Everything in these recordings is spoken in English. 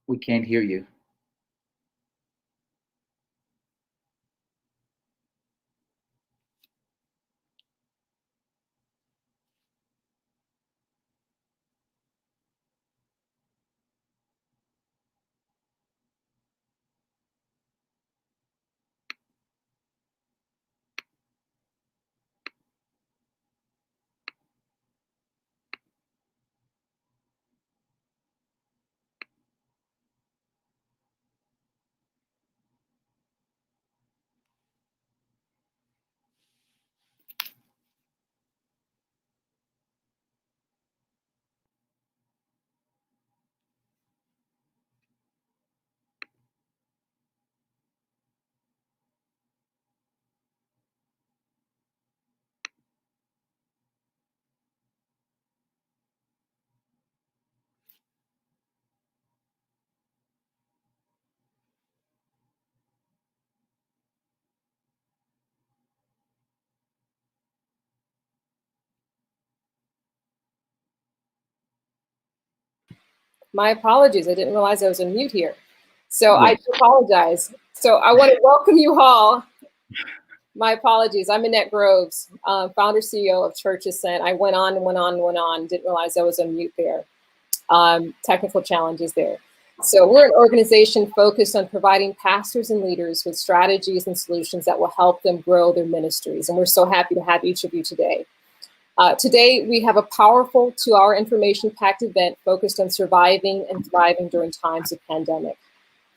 We can't hear you. My apologies. I didn't realize I was on mute here. So Yes. I do apologize. So I want to welcome you all. My apologies. I'm Annette Groves, founder CEO of Church Ascent. I went on and went on and went on. Didn't realize I was on mute there. Technical challenges there. So we're an organization focused on providing pastors and leaders with strategies and solutions that will help them grow their ministries. And we're so happy to have each of you today. Today, we have a powerful 2-hour information-packed event focused on surviving and thriving during times of pandemic.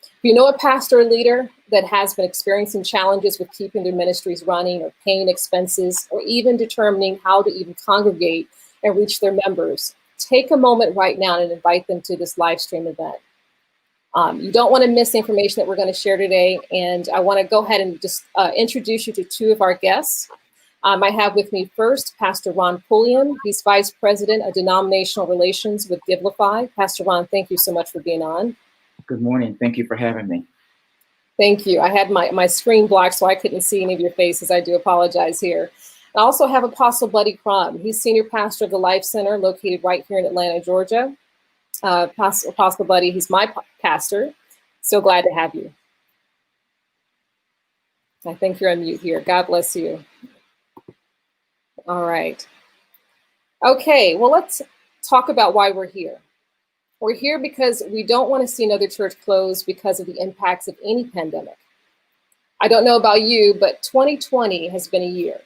If you know a pastor or leader that has been experiencing challenges with keeping their ministries running or paying expenses or even determining how to even congregate and reach their members, take a moment right now and invite them to this live stream event. You don't want to miss the information that we're going to share today, and I want to go ahead and just introduce you to 2 of our guests. I have with me first Pastor Ron Pulliam. He's Vice President of Denominational Relations with Gimplify. Pastor Ron, thank you so much for being on. Good morning. Thank you for having me. Thank you. I had my screen blocked, so I couldn't see any of your faces. I do apologize here. I also have Apostle Buddy Crum. He's Senior Pastor of the Life Center located right here in Atlanta, Georgia. Apostle Buddy, he's my pastor. So glad to have you. I think you're on mute here. God bless you. All right. Okay, well, let's talk about why we're here. We're here because we don't want to see another church close because of the impacts of any pandemic. I don't know about you, but 2020 has been a year,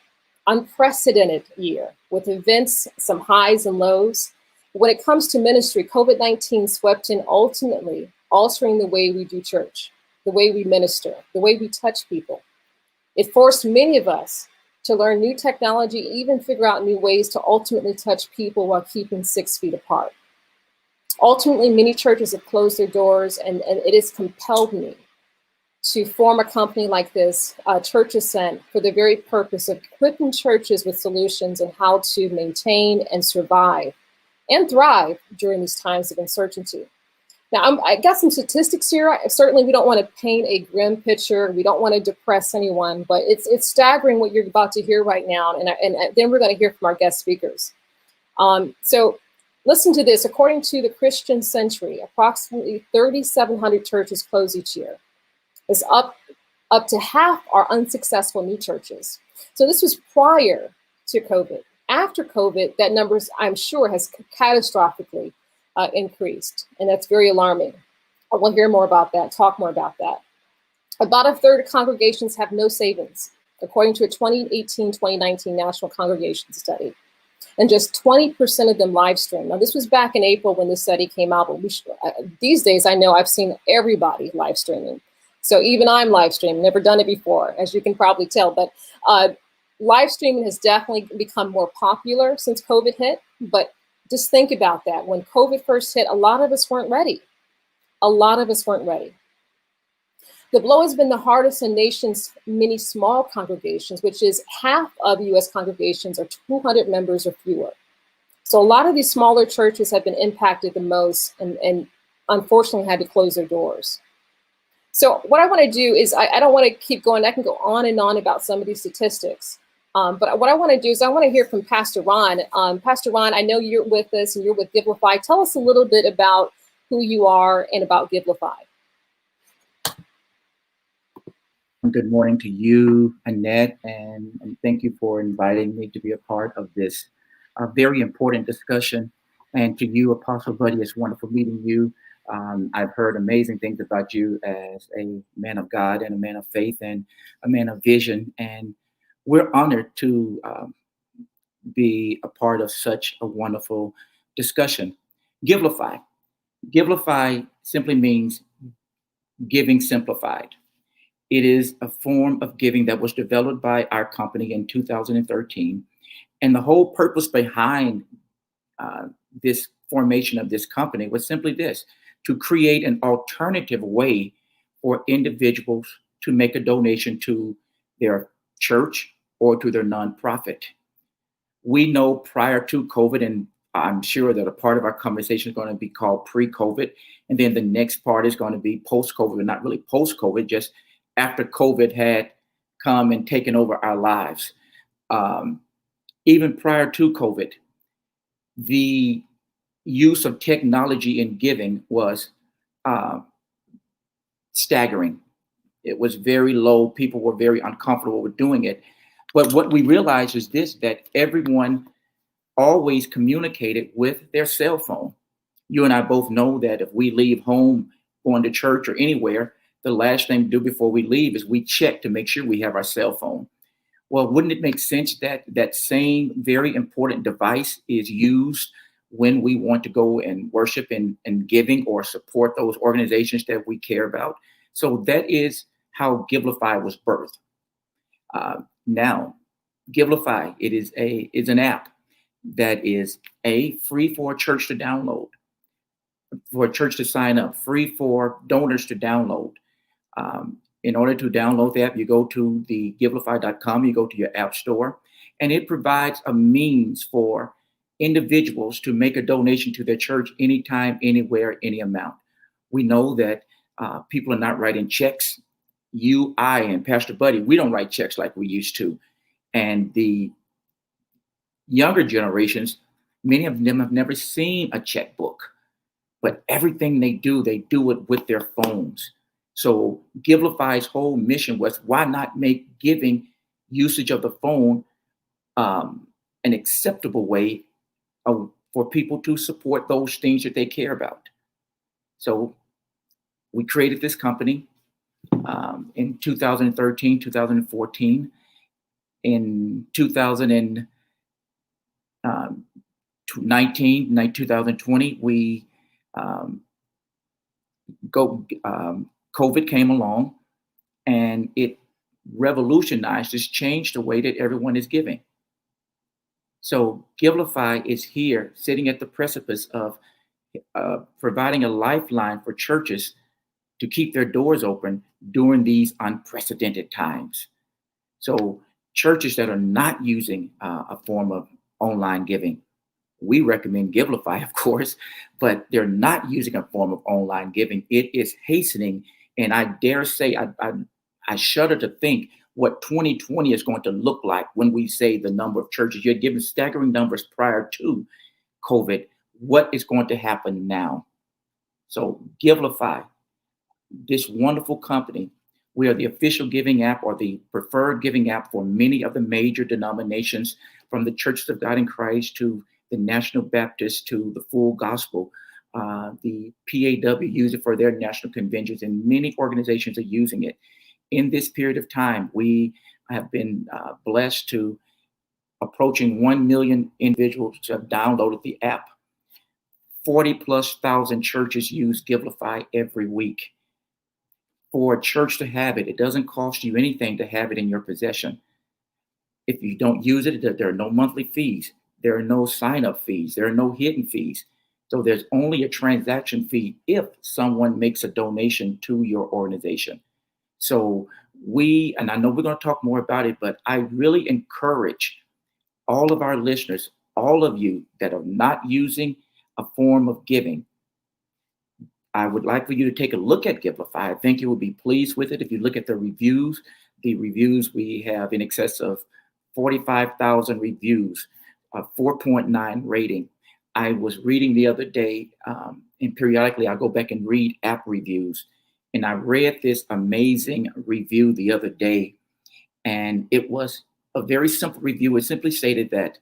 unprecedented year, with events, some highs and lows. When it comes to ministry, COVID-19 swept in, ultimately altering the way we do church, the way we minister, the way we touch people. It forced many of us to learn new technology, even figure out new ways to ultimately touch people while keeping 6 feet apart. Ultimately, many churches have closed their doors, and it has compelled me to form a company like this, Church Ascent, for the very purpose of equipping churches with solutions on how to maintain and survive and thrive during these times of uncertainty. Now, I got some statistics here. Certainly, we don't want to paint a grim picture. We don't want to depress anyone, but it's staggering what you're about to hear right now. And then we're going to hear from our guest speakers. So listen to this. According to the Christian Century, approximately 3,700 churches close each year. It's up to half are unsuccessful new churches. So this was prior to COVID. After COVID, that number, I'm sure, has catastrophically increased, and that's very alarming. I will hear more about that, talk more about that. About a third of congregations have no savings, according to a 2018-2019 National Congregation Study, and just 20% of them live stream. Now, this was back in April when this study came out, but these days I know I've seen everybody live streaming. So even I'm live streaming, never done it before, as you can probably tell, but live streaming has definitely become more popular since COVID hit, but just think about that. When COVID first hit, a lot of us weren't ready. A lot of us weren't ready. The blow has been the hardest in nation's many small congregations, which is half of U.S. congregations are 200 members or fewer. So a lot of these smaller churches have been impacted the most and unfortunately had to close their doors. So what I want to do is, I don't want to keep going. I can go on and on about some of these statistics. But what I want to do is I want to hear from Pastor Ron. Pastor Ron, I know you're with us and you're with Gimplify. Tell us a little bit about who you are and about Gimplify. Good morning to you, Annette, and thank you for inviting me to be a part of this very important discussion. And to you, Apostle Buddy, it's wonderful meeting you. I've heard amazing things about you as a man of God and a man of faith and a man of vision. And we're honored to be a part of such a wonderful discussion. Givelify. Givelify simply means giving simplified. It is a form of giving that was developed by our company in 2013. And the whole purpose behind uh, this formation of this company was simply this: to create an alternative way for individuals to make a donation to their church or to their nonprofit. We know prior to COVID, and I'm sure that a part of our conversation is going to be called pre-COVID, and then the next part is going to be post-COVID, but not really post-COVID, just after COVID had come and taken over our lives. Um, Even prior to COVID, the use of technology in giving was uh, staggering. It was very low. People were very uncomfortable with doing it. But what we realized is this: that everyone always communicated with their cell phone. You and I both know that if we leave home going to church or anywhere, the last thing to do before we leave is we check to make sure we have our cell phone. Well, wouldn't it make sense that that same very important device is used when we want to go and worship and giving or support those organizations that we care about? So that is how Givelify was birthed. Now, Givelify, it is an app that is free for a church to download, for a church to sign up, free for donors to download. In order to download the app, you go to the Gimplify.com, you go to your app store, and it provides a means for individuals to make a donation to their church anytime, anywhere, any amount. We know that people are not writing checks. You, I, and Pastor Buddy, we don't write checks like we used to. And the younger generations, many of them have never seen a checkbook, but everything they do it with their phones. So Givelify's whole mission was, why not make giving usage of the phone an acceptable way for people to support those things that they care about. So we created this company in 2013, 2014. In 2019, 2020, we COVID came along, and it revolutionized, just changed the way that everyone is giving. So Givelify is here, sitting at the precipice of providing a lifeline for churches to keep their doors open during these unprecedented times. So churches that are not using a form of online giving, we recommend Gimplify, of course, but they're not using a form of online giving. It is hastening, and I dare say, I shudder to think what 2020 is going to look like when we say the number of churches. You're given staggering numbers prior to COVID. What is going to happen now? So Gimplify, this wonderful company, we are the official giving app or the preferred giving app for many of the major denominations, from the Churches of God in Christ to the National Baptist to the Full Gospel. The PAW use it for their national conventions, and many organizations are using it. In this period of time, we have been blessed to approaching 1 million individuals have downloaded the app. 40,000+ churches use Gimplify every week. For a church to have it, it doesn't cost you anything to have it in your possession. If you don't use it, there are no monthly fees. There are no sign-up fees. There are no hidden fees. So there's only a transaction fee if someone makes a donation to your organization. So and I know we're going to talk more about it, but I really encourage all of our listeners, all of you that are not using a form of giving, I would like for you to take a look at Gimplify. I think you will be pleased with it. If you look at the reviews, we have in excess of 45,000 reviews, a 4.9 rating. I was reading the other day and periodically I go back and read app reviews. And I read this amazing review the other day, and it was a very simple review. It simply stated that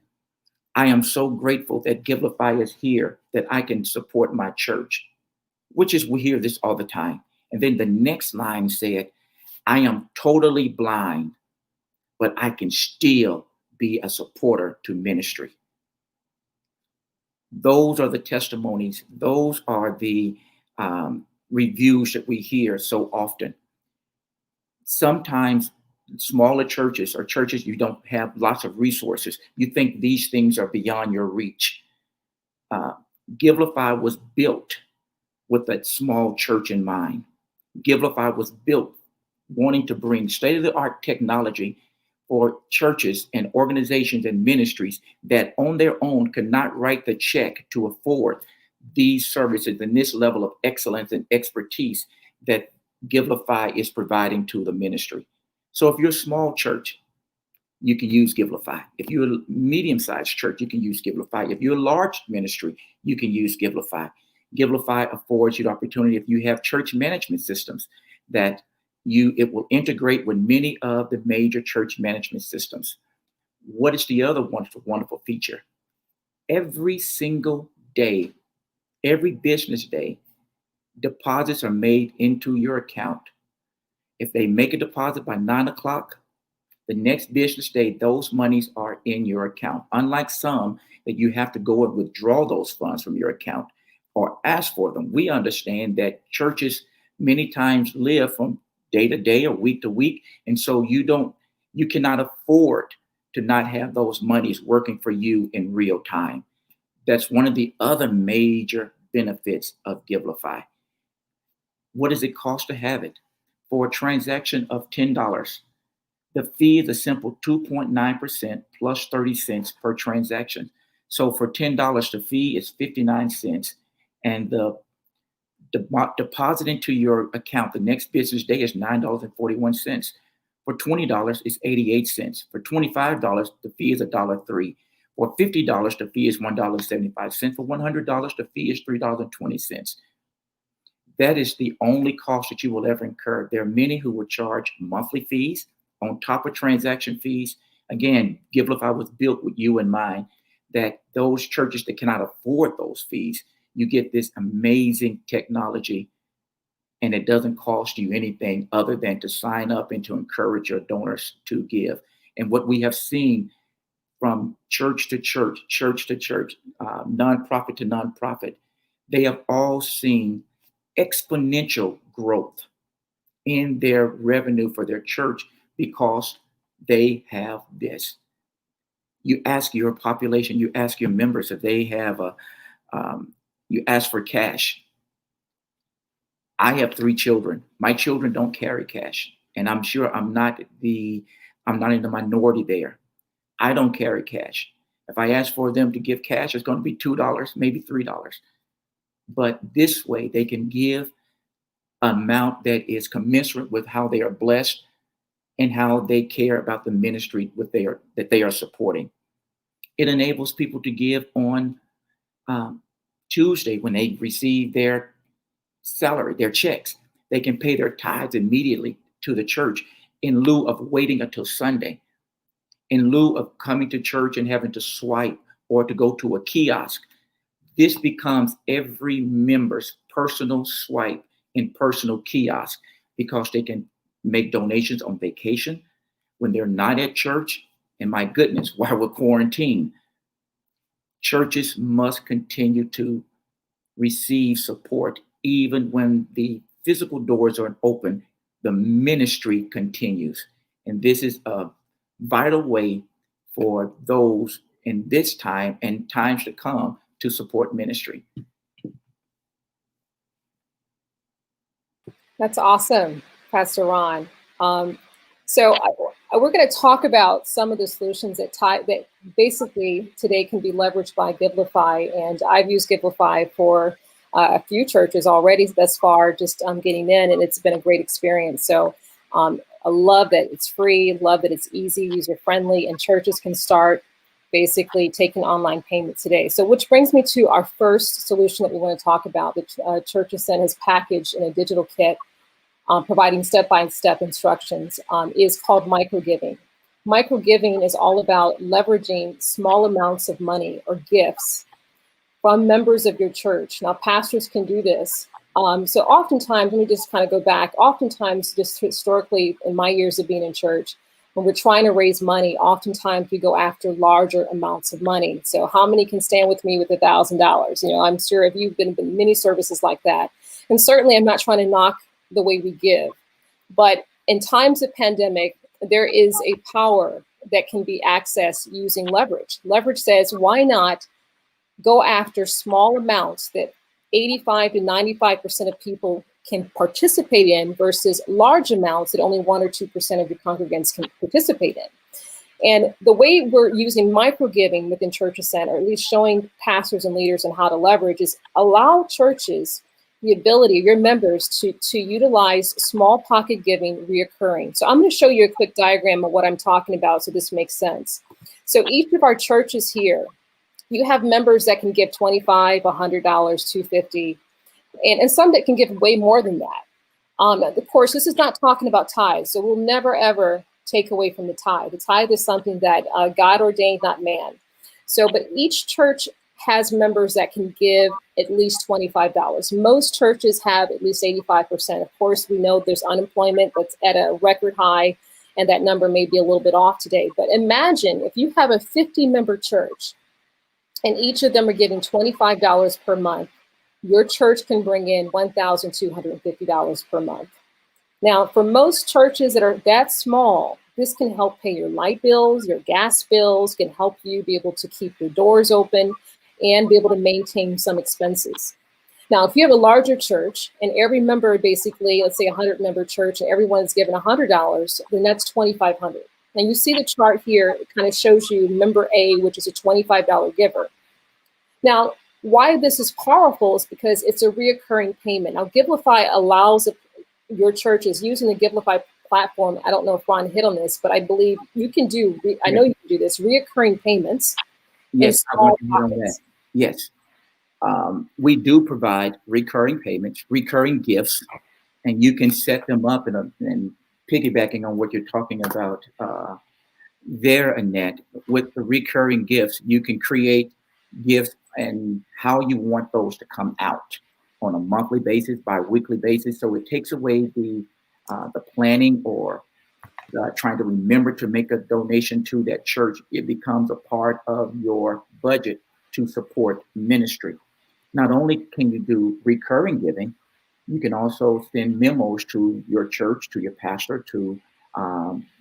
I am so grateful that Gimplify is here, that I can support my church, which is, we hear this all the time. And then the next line said, I am totally blind, but I can still be a supporter to ministry. Those are the testimonies. Those are the reviews that we hear so often. Sometimes smaller churches or churches you don't have lots of resources, you think these things are beyond your reach. Uh, Givelify was built with a small church in mind. Givelify was built wanting to bring state-of-the-art technology for churches and organizations and ministries that on their own could not write the check to afford these services and this level of excellence and expertise that Givelify is providing to the ministry. So if you're a small church, you can use Gimplify. If you're a medium-sized church, you can use Gimplify. If you're a large ministry, you can use Gimplify. Gimplify affords you the opportunity, if you have church management systems, that it will integrate with many of the major church management systems. What is the other wonderful, wonderful feature? Every single day, every business day, deposits are made into your account. If they make a deposit by 9 o'clock, the next business day, those monies are in your account. Unlike some that you have to go and withdraw those funds from your account or ask for them. We understand that churches many times live from day to day or week to week. And so you cannot afford to not have those monies working for you in real time. That's one of the other major benefits of Givelify. What does it cost to have it? For a transaction of $10, the fee is a simple 2.9% plus 30 cents per transaction. So for $10, the fee is 59 cents. And the deposit into your account the next business day is $9.41. For $20, it's 88 cents. For $25, the fee is $1.03. For $50, the fee is $1.75. For $100, the fee is $3.20. That is the only cost that you will ever incur. There are many who will charge monthly fees on top of transaction fees. Again, Givelify was built with you in mind, that those churches that cannot afford those fees, you get this amazing technology, and it doesn't cost you anything other than to sign up and to encourage your donors to give. And what we have seen from church to church, nonprofit to nonprofit, they have all seen exponential growth in their revenue for their church because they have this. You ask your population, you ask your members if they have you ask for cash. I have 3 children. My children don't carry cash, and I'm sure I'm not in the minority there. I don't carry cash. If I ask for them to give cash, it's going to be $2, maybe $3. But this way, they can give an amount that is commensurate with how they are blessed and how they care about the ministry that they are supporting. It enables people to give on Tuesday when they receive their salary, their checks. They can pay their tithes immediately to the church in lieu of waiting until Sunday, in lieu of coming to church and having to swipe or to go to a kiosk. This becomes every member's personal swipe and personal kiosk, because they can make donations on vacation when they're not at church. And my goodness, while we're quarantined, churches must continue to receive support. Even when the physical doors are open, the ministry continues. And this is a vital way for those in this time and times to come to support ministry. That's awesome, Pastor Ron. So we're going to talk about some of the solutions that basically today can be leveraged by Gimplify. And I've used Gimplify for a few churches already thus far, just getting in, and it's been a great experience. So I love that it's free, love that it's easy, user-friendly, and churches can start basically taking online payments today. So which brings me to our first solution that we want to talk about. The Church Ascent has packaged in a digital kit, providing step-by-step instructions, is called Microgiving. Microgiving is all about leveraging small amounts of money or gifts from members of your church. Now, pastors can do this. So oftentimes, let me just kind of go back, oftentimes just historically in my years of being in church, when we're trying to raise money, oftentimes we go after larger amounts of money. So how many can stand with me with $1,000? You know, I'm sure if you've been in many services like that. And certainly I'm not trying to knock the way we give, but in times of pandemic, there is a power that can be accessed using leverage. Leverage says, why not go after small amounts that 85 to 95% of people can participate in versus large amounts that only 1 or 2% of your congregants can participate in. And the way we're using microgiving within Church Ascent, or at least showing pastors and leaders on how to leverage, is allow churches the ability, your members, to utilize small pocket giving reoccurring. So I'm going to show you a quick diagram of what I'm talking about so this makes sense. So each of our churches here, you have members that can give $25, $100, $250, and some that can give way more than that. Of course, this is not talking about tithes, so we'll never, ever take away from the tithe. The tithe is something that God ordained, not man. So, but each church has members that can give at least $25. Most churches have at least 85%. Of course, we know there's unemployment that's at a record high, and that number may be a little bit off today. But imagine if you have a 50-member church, and each of them are giving $25 per month, your church can bring in $1,250 per month. Now, for most churches that are that small, this can help pay your light bills, your gas bills, can help you be able to keep your doors open and be able to maintain some expenses. Now, if you have a larger church and every member, basically, let's say a 100-member church, and everyone is given $100, then that's $2,500. Now you see the chart here, it kind of shows you member A, which is a $25 giver. Now, why this is powerful is because it's a reoccurring payment. Now, Gimplify allows your churches using the Gimplify platform. I don't know if Ron hit on this, but I believe you can do, I know you can do this, reoccurring payments. Yes, I want to hit on that. Yes. We do provide recurring payments, recurring gifts, and you can set them up and piggybacking on what you're talking about there, Annette, with the recurring gifts, you can create gifts and how you want those to come out on a monthly basis, bi-weekly basis. So it takes away the planning or trying to remember to make a donation to that church. It becomes a part of your budget to support ministry. Not only can you do recurring giving, you can also send memos to your church, to your pastor, to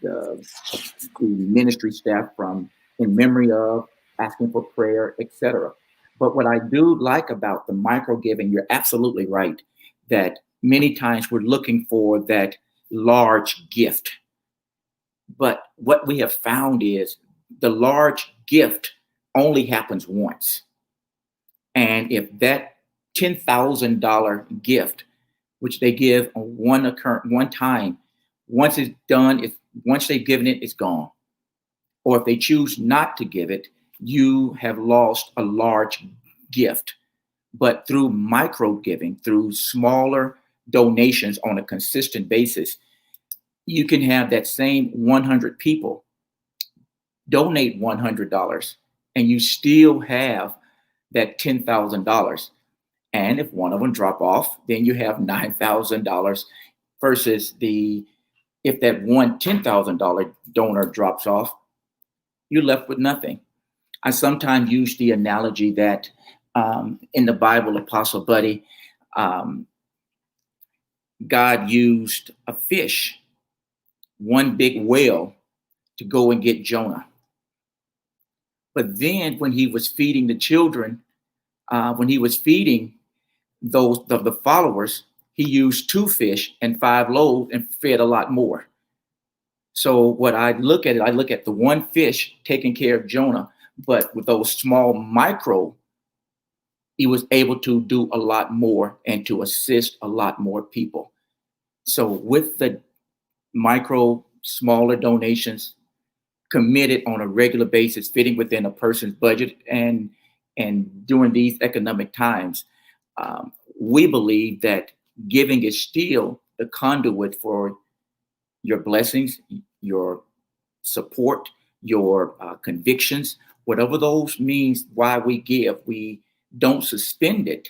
the ministry staff from in memory of, asking for prayer, etc. But what I do like about the micro giving, you're absolutely right, that many times we're looking for that large gift. But what we have found is the large gift only happens once. And if that $10,000 gift, which they give on one time, once it's done, once they've given it, it's gone. Or if they choose not to give it, you have lost a large gift. But through micro giving, through smaller donations on a consistent basis, you can have that same 100 people donate $100 and you still have that $10,000. And if one of them drop off, then you have $9,000 versus if that one $10,000 donor drops off, you're left with nothing. I sometimes use the analogy that in the Bible, Apostle Buddy, God used a fish, one big whale, to go and get Jonah. But then when he was feeding the children, when he was feeding the followers, he used 2 fish and 5 loaves and fed a lot more. So what I look at the one fish taking care of Jonah, but with those small micro, he was able to do a lot more and to assist a lot more people. So with the micro, smaller donations, committed on a regular basis, fitting within a person's budget, and during these economic times, we believe that giving is still the conduit for your blessings, your support, your convictions, whatever those means. Why we give, we don't suspend it,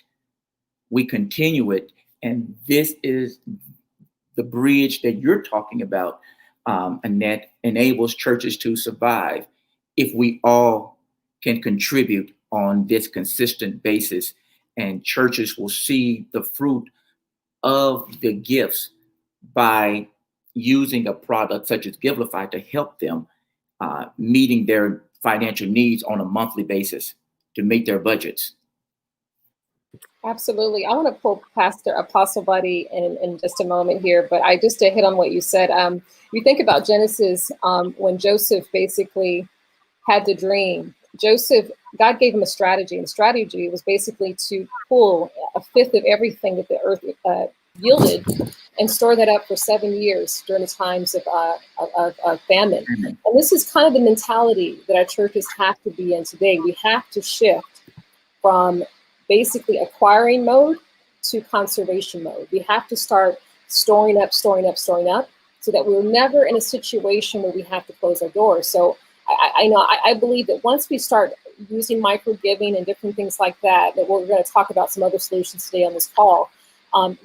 we continue it, and this is the bridge that you're talking about, and that enables churches to survive if we all can contribute on this consistent basis. And churches will see the fruit of the gifts by using a product such as Gimplify to help them meeting their financial needs on a monthly basis to meet their budgets. Absolutely. I want to pull Pastor Apostle Buddy in just a moment here, but I just to hit on what you said. You think about Genesis, when Joseph basically had the dream. Joseph, God gave him a strategy, and the strategy was basically to pull a fifth of everything that the earth yielded and store that up for 7 years during the times of famine. Amen. And this is kind of the mentality that our churches have to be in today. We have to shift from basically acquiring mode to conservation mode. We have to start storing up, so that we're never in a situation where we have to close our doors. So I believe that once we start using micro giving and different things like that, that we're going to talk about some other solutions today on this call.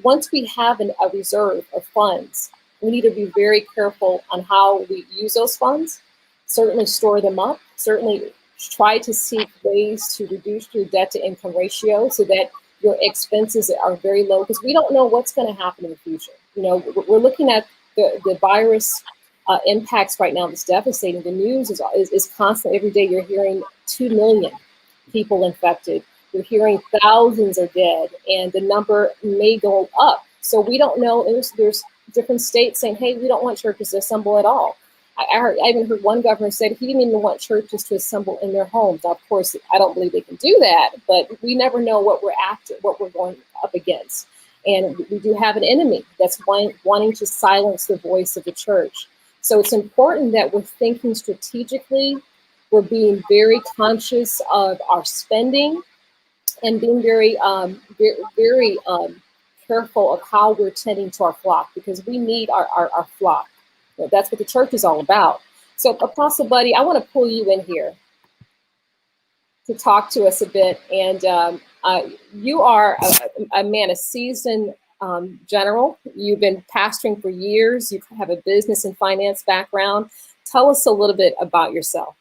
Once we have a reserve of funds, we need to be very careful on how we use those funds. Certainly store them up. Certainly try to seek ways to reduce your debt to income ratio so that your expenses are very low, because we don't know what's going to happen in the future. You know, we're looking at the virus impacts right now that's devastating. The news is constant. Every day you're hearing 2 million people infected. You're hearing thousands are dead, and the number may go up. So we don't know. There's different states saying, hey, we don't want churches to assemble at all. I even heard one governor said he didn't even want churches to assemble in their homes. Now, of course, I don't believe they can do that, but we never know what we're going up against. And we do have an enemy that's wanting to silence the voice of the church. So it's important that we're thinking strategically. We're being very conscious of our spending and being very careful of how we're tending to our flock, because we need our flock. That's what the church is all about. So, Apostle Buddy, I want to pull you in here to talk to us a bit. And you are a man, a seasoned general. You've been pastoring for years. You have a business and finance background. Tell us a little bit about yourself.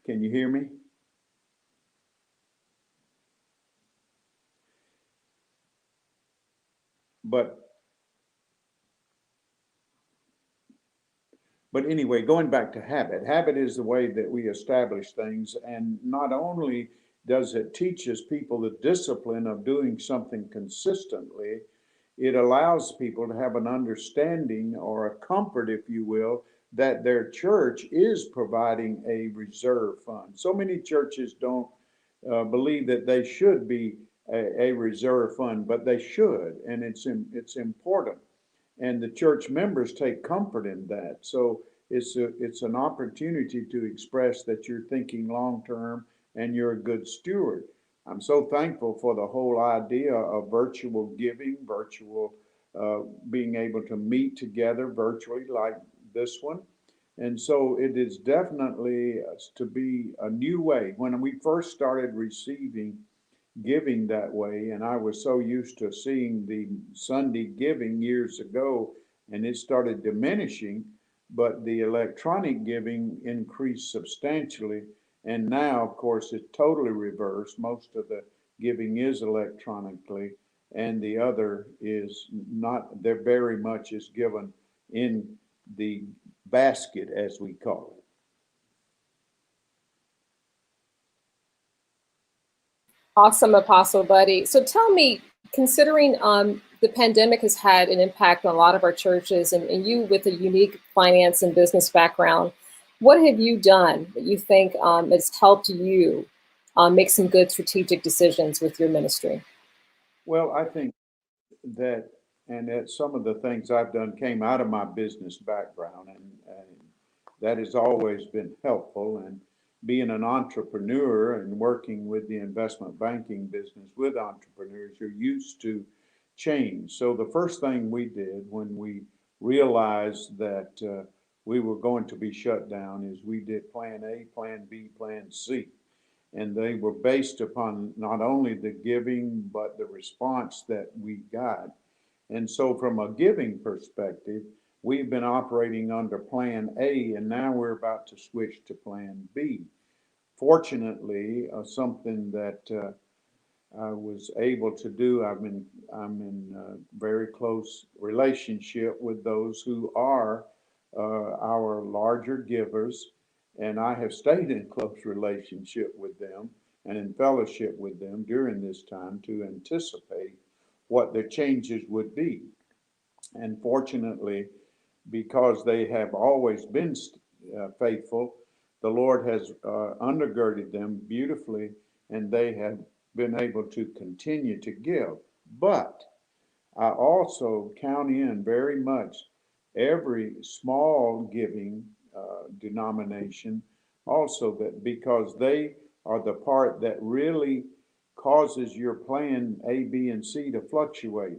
Can you hear me? But anyway, going back to habit, habit is the way that we establish things. And not only does it teach us people the discipline of doing something consistently, it allows people to have an understanding or a comfort, if you will, that their church is providing a reserve fund. So many churches don't believe that they should be a reserve fund, but they should, and it's important. And the church members take comfort in that. So it's an opportunity to express that you're thinking long term and you're a good steward. I'm so thankful for the whole idea of virtual giving, virtual being able to meet together virtually like this one. And so it is definitely to be a new way. When we first started receiving giving that way, and I was so used to seeing the Sunday giving years ago, and it started diminishing, but the electronic giving increased substantially. And now, of course, it's totally reversed. Most of the giving is electronically. and the other is not. They're very much is given in the basket, as we call it. Awesome, Apostle Buddy. So tell me, considering the pandemic has had an impact on a lot of our churches, and you with a unique finance and business background, what have you done that you think has helped you make some good strategic decisions with your ministry? Well, I think that, and that some of the things I've done came out of my business background, and that has always been helpful. And being an entrepreneur and working with the investment banking business with entrepreneurs, you're used to change. So the first thing we did when we realized that we were going to be shut down is we did plan A, plan B, plan C. And they were based upon not only the giving, but the response that we got. And so, from a giving perspective, we've been operating under Plan A, and now we're about to switch to Plan B. Fortunately, something that I was able to do. I'm in very close relationship with those who are our larger givers, and I have stayed in close relationship with them and in fellowship with them during this time to anticipate what the changes would be. And fortunately, because they have always been faithful, the Lord has undergirded them beautifully, and they have been able to continue to give. But I also count in very much every small giving denomination, also, that because they are the part that really causes your plan A, B, and C to fluctuate.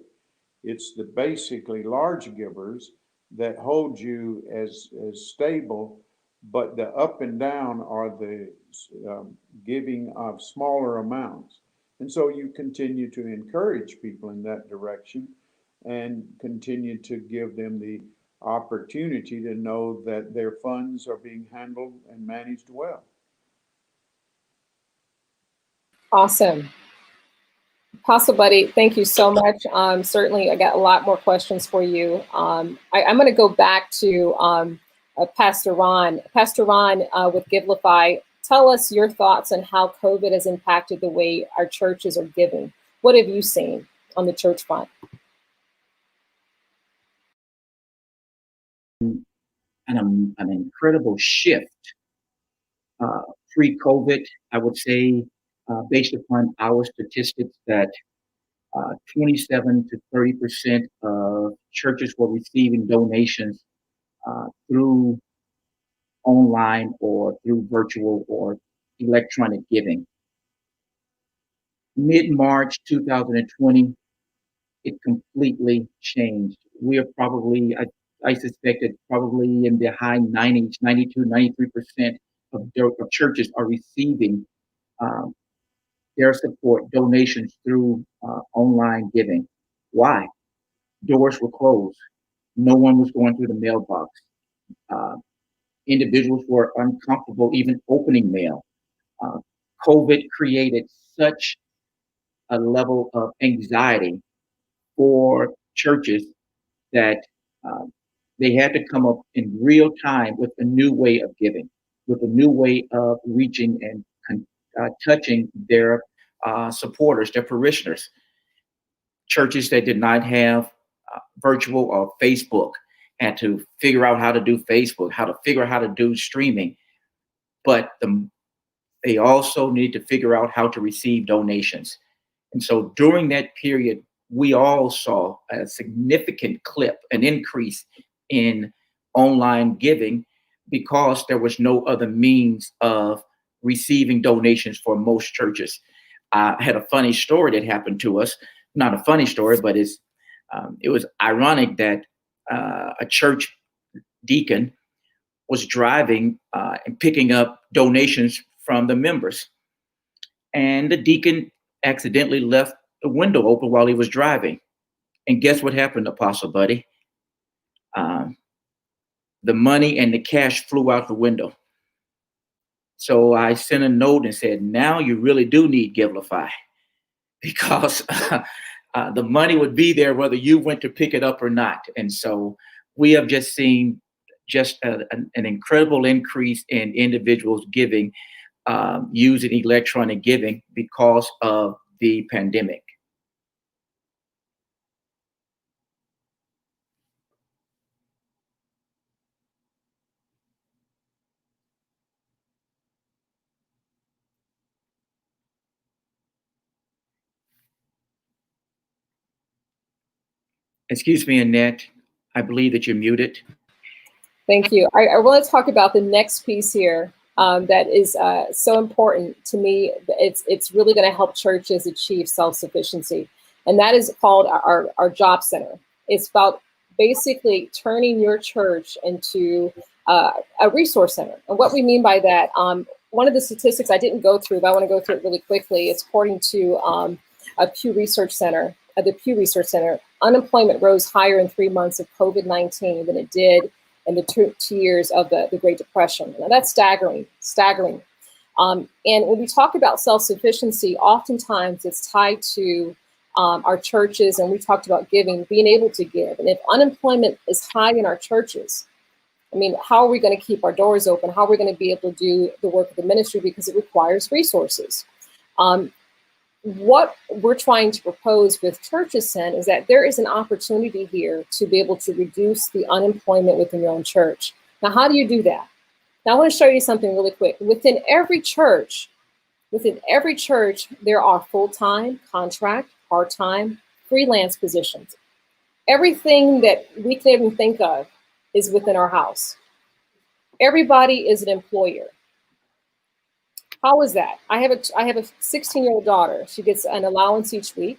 It's the basically large givers that hold you as stable, but the up and down are the giving of smaller amounts. And so you continue to encourage people in that direction and continue to give them the opportunity to know that their funds are being handled and managed well. Awesome. Apostle Buddy, thank you so much. Certainly, I got a lot more questions for you. I'm going to go back to Pastor Ron. Pastor Ron with Gimplify, tell us your thoughts on how COVID has impacted the way our churches are giving. What have you seen on the church front? An incredible shift. Pre-COVID, I would say, based upon our statistics, that 27 to 30% of churches were receiving donations through online or through virtual or electronic giving. Mid-March 2020, it completely changed. We are probably, I suspect that probably in the high 90s, 92, 93% of churches are receiving um, their support donations through online giving. Why? Doors were closed. No one was going through the mailbox. Uh, Individuals were uncomfortable even opening mail. Uh, COVID created such a level of anxiety for churches that uh, they had to come up in real time with a new way of giving, with a new way of reaching and touching their supporters, their parishioners. Churches that did not have virtual or Facebook had to figure out how to do Facebook, how to figure out how to do streaming. But they also need to figure out how to receive donations. And so during that period, we all saw a significant clip, an increase in online giving because there was no other means of receiving donations for most churches. I had a funny story that happened to us. Not a funny story, but it was ironic that a church deacon was driving and picking up donations from the members. And the deacon accidentally left the window open while he was driving. And guess what happened, Apostle Buddy? Um, the money and the cash flew out the window. So I sent a note and said, now you really do need Gimplify because the money would be there whether you went to pick it up or not. And so we have just seen just an incredible increase in individuals giving, using electronic giving because of the pandemic. Excuse me, Annette. I believe that you're muted. Thank you. I want to talk about the next piece here that is so important to me. It's really going to help churches achieve self-sufficiency. And that is called our job center. It's about basically turning your church into a resource center. And what we mean by that, one of the statistics I didn't go through, but I want to go through it really quickly. It's according to a Pew Research Center, the Pew Research Center. Unemployment rose higher in 3 months of COVID-19 than it did in the two years of the Great Depression. Now that's staggering. And when we talk about self-sufficiency, oftentimes it's tied to our churches, and we talked about giving, being able to give. And if unemployment is high in our churches, I mean, how are we going to keep our doors open? How are we going to be able to do the work of the ministry? Because it requires resources. What we're trying to propose with Church Ascent is that there is an opportunity here to be able to reduce the unemployment within your own church. Now, how do you do that? Now, I want to show you something really quick. Within every church, there are full-time, contract, part-time, freelance positions. Everything that we can even think of is within our house. Everybody is an employer. How is that? I have a 16-year-old daughter. She gets an allowance each week.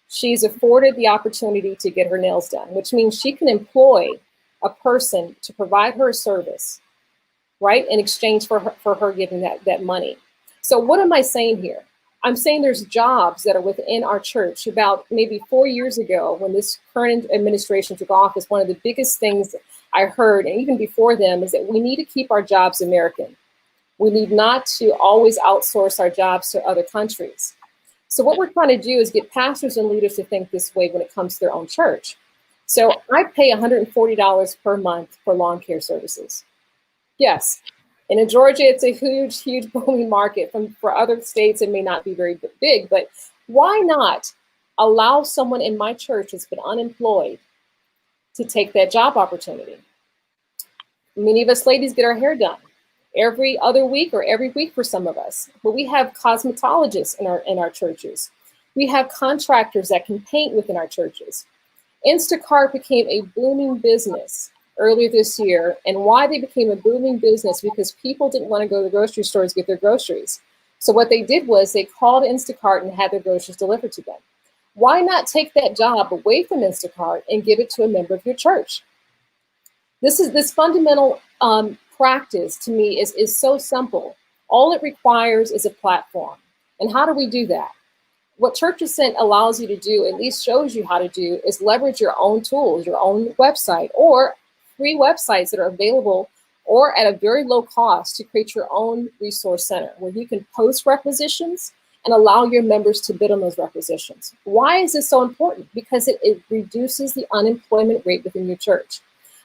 She's afforded the opportunity to get her nails done, which means she can employ a person to provide her a service, right, in exchange for her giving that money. So what am I saying here? I'm saying there's jobs that are within our church. About maybe 4 years ago, when this current administration took office, one of the biggest things I heard, and even before them, is that we need to keep our jobs American. We need not to always outsource our jobs to other countries. So what we're trying to do is get pastors and leaders to think this way when it comes to their own church. So I pay $140 per month for lawn care services. Yes, and in Georgia, it's a huge, huge booming market. For other states, it may not be very big, but why not allow someone in my church who's been unemployed to take that job opportunity? Many of us ladies get our hair done every other week or every week for some of us, but we have cosmetologists in our churches. We have contractors that can paint within our churches. Instacart became a booming business earlier this year. And why they became a booming business? Because people didn't want to go to the grocery stores to get their groceries. So what they did was they called Instacart and had their groceries delivered to them. Why not take that job away from Instacart and give it to a member of your church? This fundamental practice to me is so simple. All it requires is a platform. And how do we do that? What Church Ascent allows you to do, at least shows you how to do, is leverage your own tools, your own website, or free websites that are available or at a very low cost to create your own resource center where you can post requisitions and allow your members to bid on those requisitions. Why is this so important? Because it reduces the unemployment rate within your church.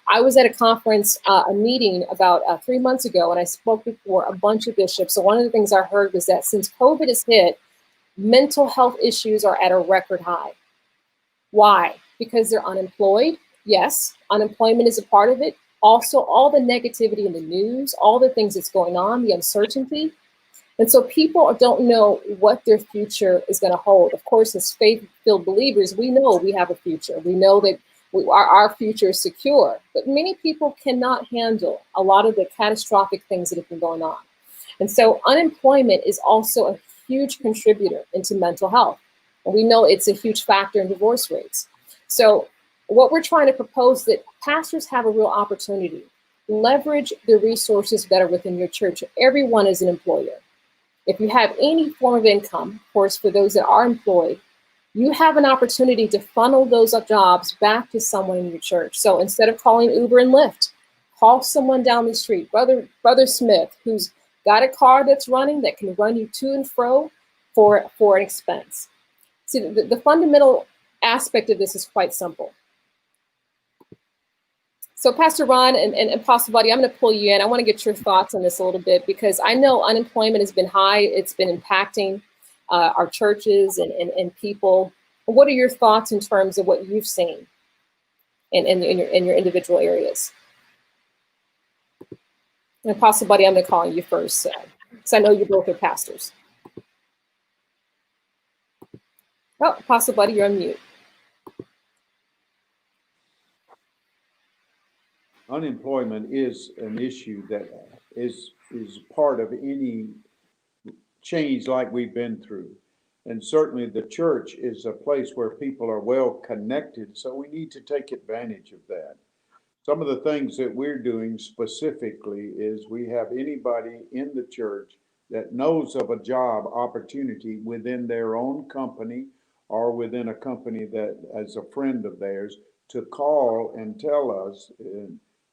I was at a conference, a meeting about 3 months ago, and I spoke before a bunch of bishops. So one of the things I heard was that since COVID has hit, mental health issues are at a record high. Why? Because they're unemployed. Yes, unemployment is a part of it. Also, all the negativity in the news, all the things that's going on, the uncertainty. And so people don't know what their future is going to hold. Of course, as faith-filled believers, we know we have a future. We know that our future is secure. But many people cannot handle a lot of the catastrophic things that have been going on. And so unemployment is also a huge contributor into mental health. And we know it's a huge factor in divorce rates. So what we're trying to propose is that pastors have a real opportunity. Leverage the resources that are within your church. Everyone is an employer. If you have any form of income, of course, for those that are employed, you have an opportunity to funnel those jobs back to someone in your church. So instead of calling Uber and Lyft, call someone down the street, Brother Smith, who's got a car that's running that can run you to and fro for an expense. See, the fundamental aspect of this is quite simple. So Pastor Ron and Apostle Buddy, I'm going to pull you in. I want to get your thoughts on this a little bit, because I know unemployment has been high. It's been impacting our churches and people. What are your thoughts in terms of what you've seen in your individual areas? And Apostle Buddy, I'm going to call on you first, because I know you both are pastors. Oh, Apostle Buddy, you're on mute. Unemployment is an issue that is part of any change like we've been through. And certainly the church is a place where people are well connected, so we need to take advantage of that. Some of the things that we're doing specifically is we have anybody in the church that knows of a job opportunity within their own company or within a company that as a friend of theirs to call and tell us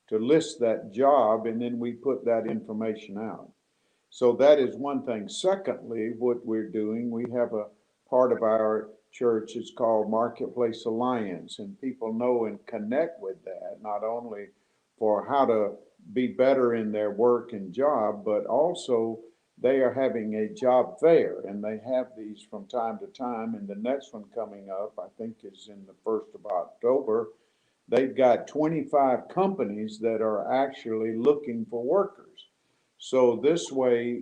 to list that job, and then we put that information out. So that is one thing. Secondly, what we're doing, we have a part of our church is called Marketplace Alliance, and people know and connect with that, not only for how to be better in their work and job, but also they are having a job fair, and they have these from time to time. And the next one coming up, I think, is in the 1st of October. They've got 25 companies that are actually looking for workers. So this way,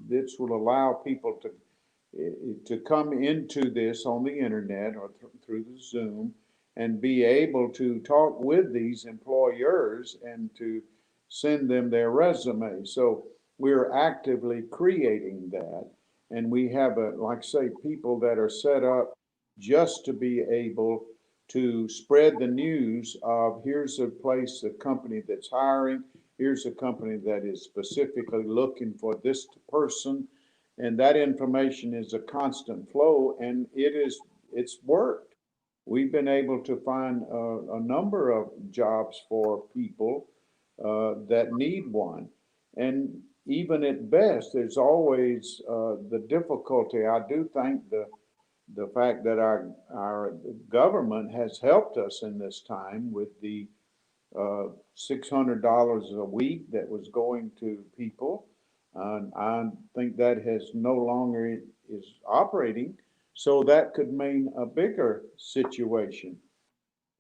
this will allow people to come into this on the internet or through the Zoom and be able to talk with these employers and to send them their resume. So we're actively creating that. And we have, like I say, people that are set up just to be able to spread the news of here's a place, a company that's hiring, here's a company that is specifically looking for this person, and that information is a constant flow, and it's worked. We've been able to find a number of jobs for people that need one, and even at best, there's always the difficulty. I do think the fact that our government has helped us in this time with the $600 a week that was going to people. I think that has no longer is operating, so that could mean a bigger situation.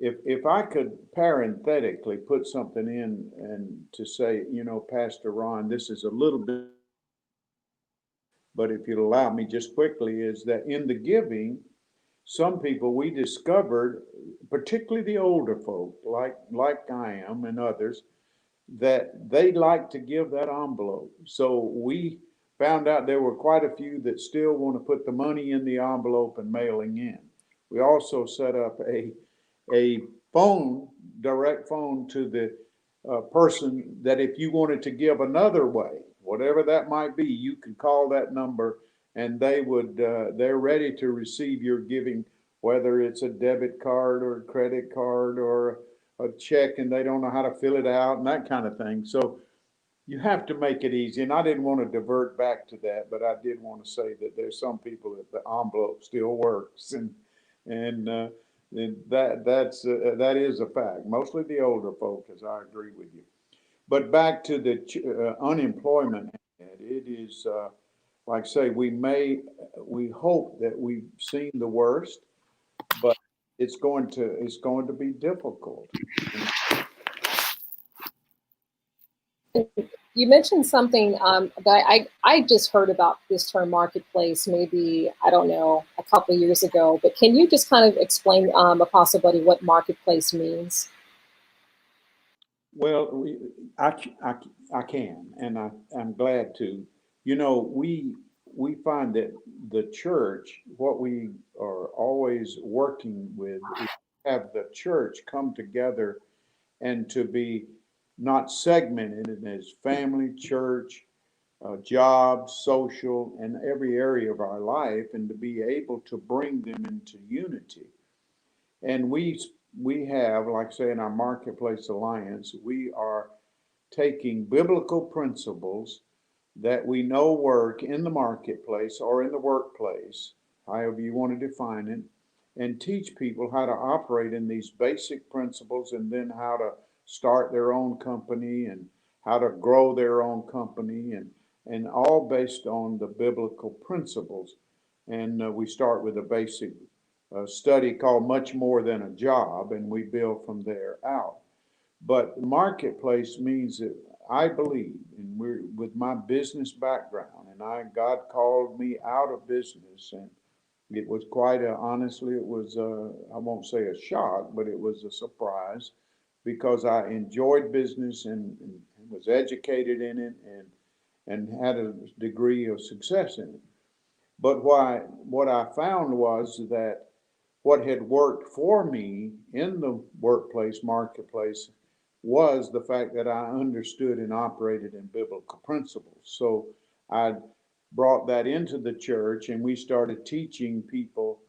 If I could parenthetically put something in and to say, Pastor Ron, this is a little bit, but if you'll allow me just quickly, is that in the giving, some people we discovered, particularly the older folk, like I am and others, that they like to give that envelope. So we found out there were quite a few that still want to put the money in the envelope and mailing in. We also set up a phone, direct phone to the person that if you wanted to give another way, whatever that might be, you can call that number and they're ready to receive your giving, whether it's a debit card or a credit card or a check and they don't know how to fill it out and that kind of thing. So you have to make it easy. And I didn't want to divert back to that, but I did want to say that there's some people that the envelope still works, and that is a fact. Mostly the older folk, as I agree with you. But back to the unemployment, it is like I say, we hope that we've seen the worst, but it's going to be difficult. You mentioned something that I just heard about this term marketplace, maybe, I don't know, a couple of years ago, but can you just kind of explain, Apostle Buddy, what marketplace means? Well, I can, and I'm glad to. We find that the church, what we are always working with, is have the church come together and to be not segmented as family, church, jobs, social, and every area of our life, and to be able to bring them into unity. And we have, like I say, in our Marketplace Alliance, we are taking biblical principles that we know work in the marketplace or in the workplace, however you want to define it, and teach people how to operate in these basic principles, and then how to start their own company and how to grow their own company, and all based on the biblical principles. And we start with a basic study called Much More Than a Job, and we build from there out. But marketplace means that I believe, and we're with my business background, and God called me out of business, and it was quite a, honestly, it was I won't say a shock, but it was a surprise because I enjoyed business and was educated in it and had a degree of success in it. But what I found was that what had worked for me in the workplace marketplace was the fact that I understood and operated in biblical principles. So I brought that into the church, and we started teaching people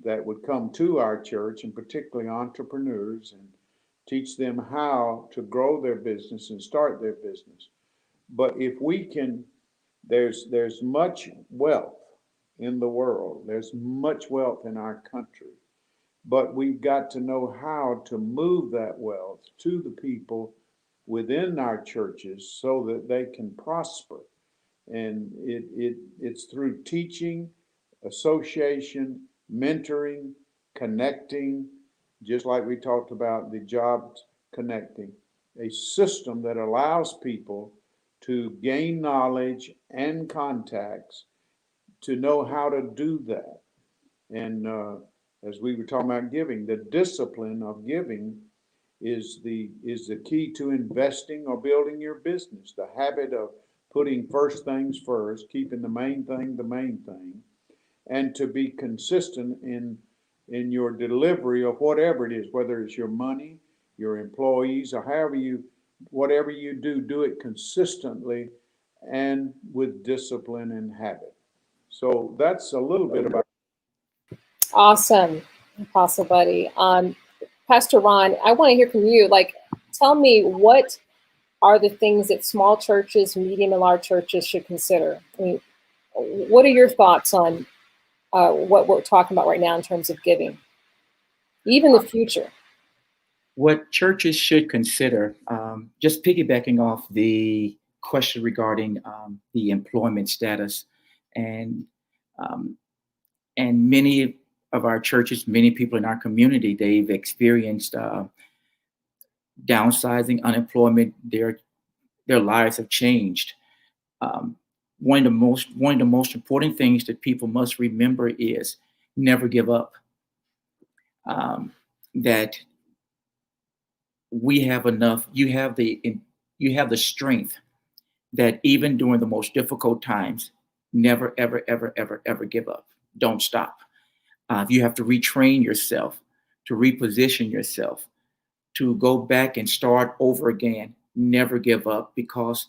that would come to our church, and particularly entrepreneurs, and teach them how to grow their business and start their business. But if we can, there's much wealth in the world. There's much wealth in our country. But we've got to know how to move that wealth to the people within our churches so that they can prosper. And it's through teaching, association, mentoring, connecting, just like we talked about the jobs connecting, a system that allows people to gain knowledge and contacts to know how to do that. And as we were talking about giving, the discipline of giving is the key to investing or building your business. The habit of putting first things first, keeping the main thing, and to be consistent in your delivery of whatever it is, whether it's your money, your employees, or whatever you do, do it consistently and with discipline and habit. So that's a little bit about. Awesome, Apostle Buddy. Pastor Ron, I want to hear from you. Like, tell me, what are the things that small churches, medium and large churches should consider? I mean, what are your thoughts on what we're talking about right now in terms of giving, even the future? What churches should consider, just piggybacking off the question regarding the employment status, and um, and many of our churches, many people in our community, they've experienced downsizing, unemployment. Their lives have changed. Um, one of the most important things that people must remember is never give up. That we have enough. You have the strength that even during the most difficult times, never, ever, ever, ever, ever give up. Don't stop. If you have to retrain yourself, to reposition yourself, to go back and start over again, never give up, because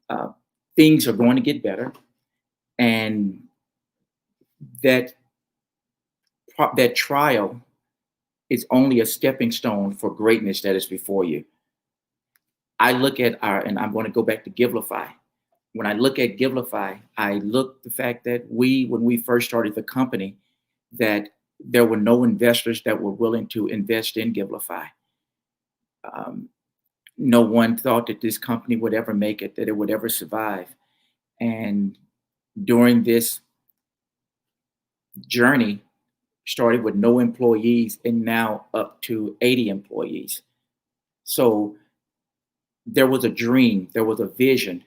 uh, things are going to get better, and that that trial is only a stepping stone for greatness that is before you. I look at and I'm going to go back to Gimplify. When I look at Gimplify, I look the fact that when we first started the company, that there were no investors that were willing to invest in Gimplify. No one thought that this company would ever make it, that it would ever survive. And during this journey, started with no employees and now up to 80 employees. So there was a dream, there was a vision,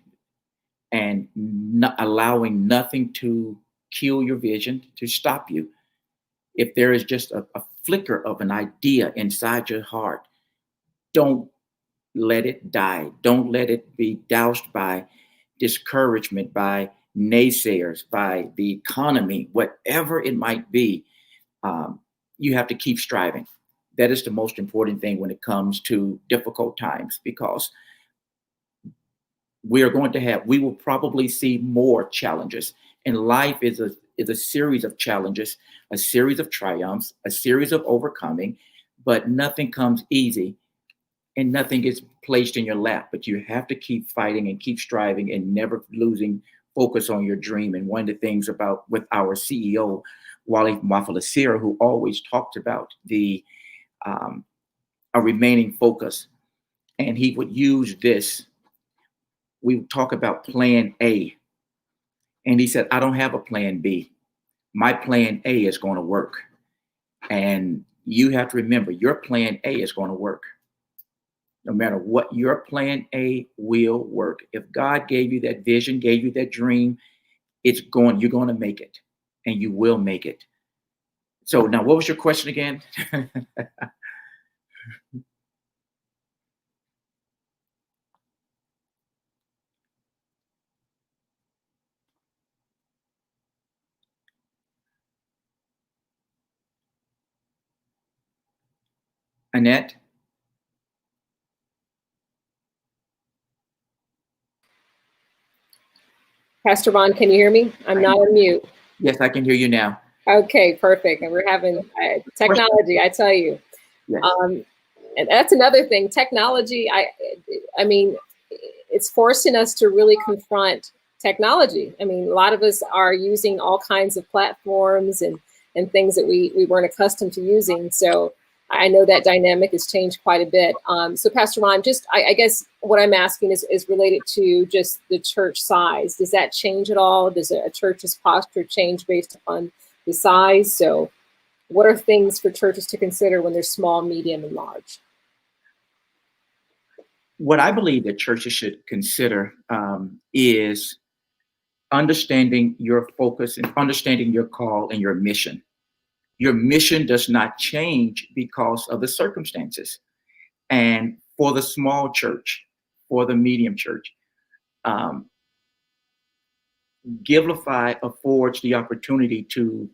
and not allowing nothing to kill your vision, to stop you. If there is just a flicker of an idea inside your heart, don't let it die. Don't let it be doused by discouragement, by naysayers, by the economy, whatever it might be. You have to keep striving. That is the most important thing when it comes to difficult times, because we will probably see more challenges. And life is a series of challenges, a series of triumphs, a series of overcoming, but nothing comes easy and nothing gets placed in your lap. But you have to keep fighting and keep striving and never losing focus on your dream. And one of the things about with our CEO, Wally Mafalesira, who always talked about a remaining focus. And he would use this. We would talk about plan A. And he said, I don't have a plan B. My plan A is going to work. And you have to remember, your plan A is going to work. No matter what, your plan A will work. If God gave you that vision, gave you that dream, you're going to make it, and you will make it. So now, what was your question again? Annette? Pastor Ron, can you hear me? I'm not on mute. Yes, I can hear you now. Okay, perfect. And we're having technology, I tell you. Yes. And that's another thing. Technology, I mean, it's forcing us to really confront technology. I mean, a lot of us are using all kinds of platforms and things that we weren't accustomed to using. So I know that dynamic has changed quite a bit. So Pastor Ron, just I guess what I'm asking is related to just the church size. Does that change at all? Does a church's posture change based upon the size? So what are things for churches to consider when they're small, medium, and large? What I believe that churches should consider is understanding your focus and understanding your call and your mission. Your mission does not change because of the circumstances. And for the small church, for the medium church, Gimplify affords the opportunity to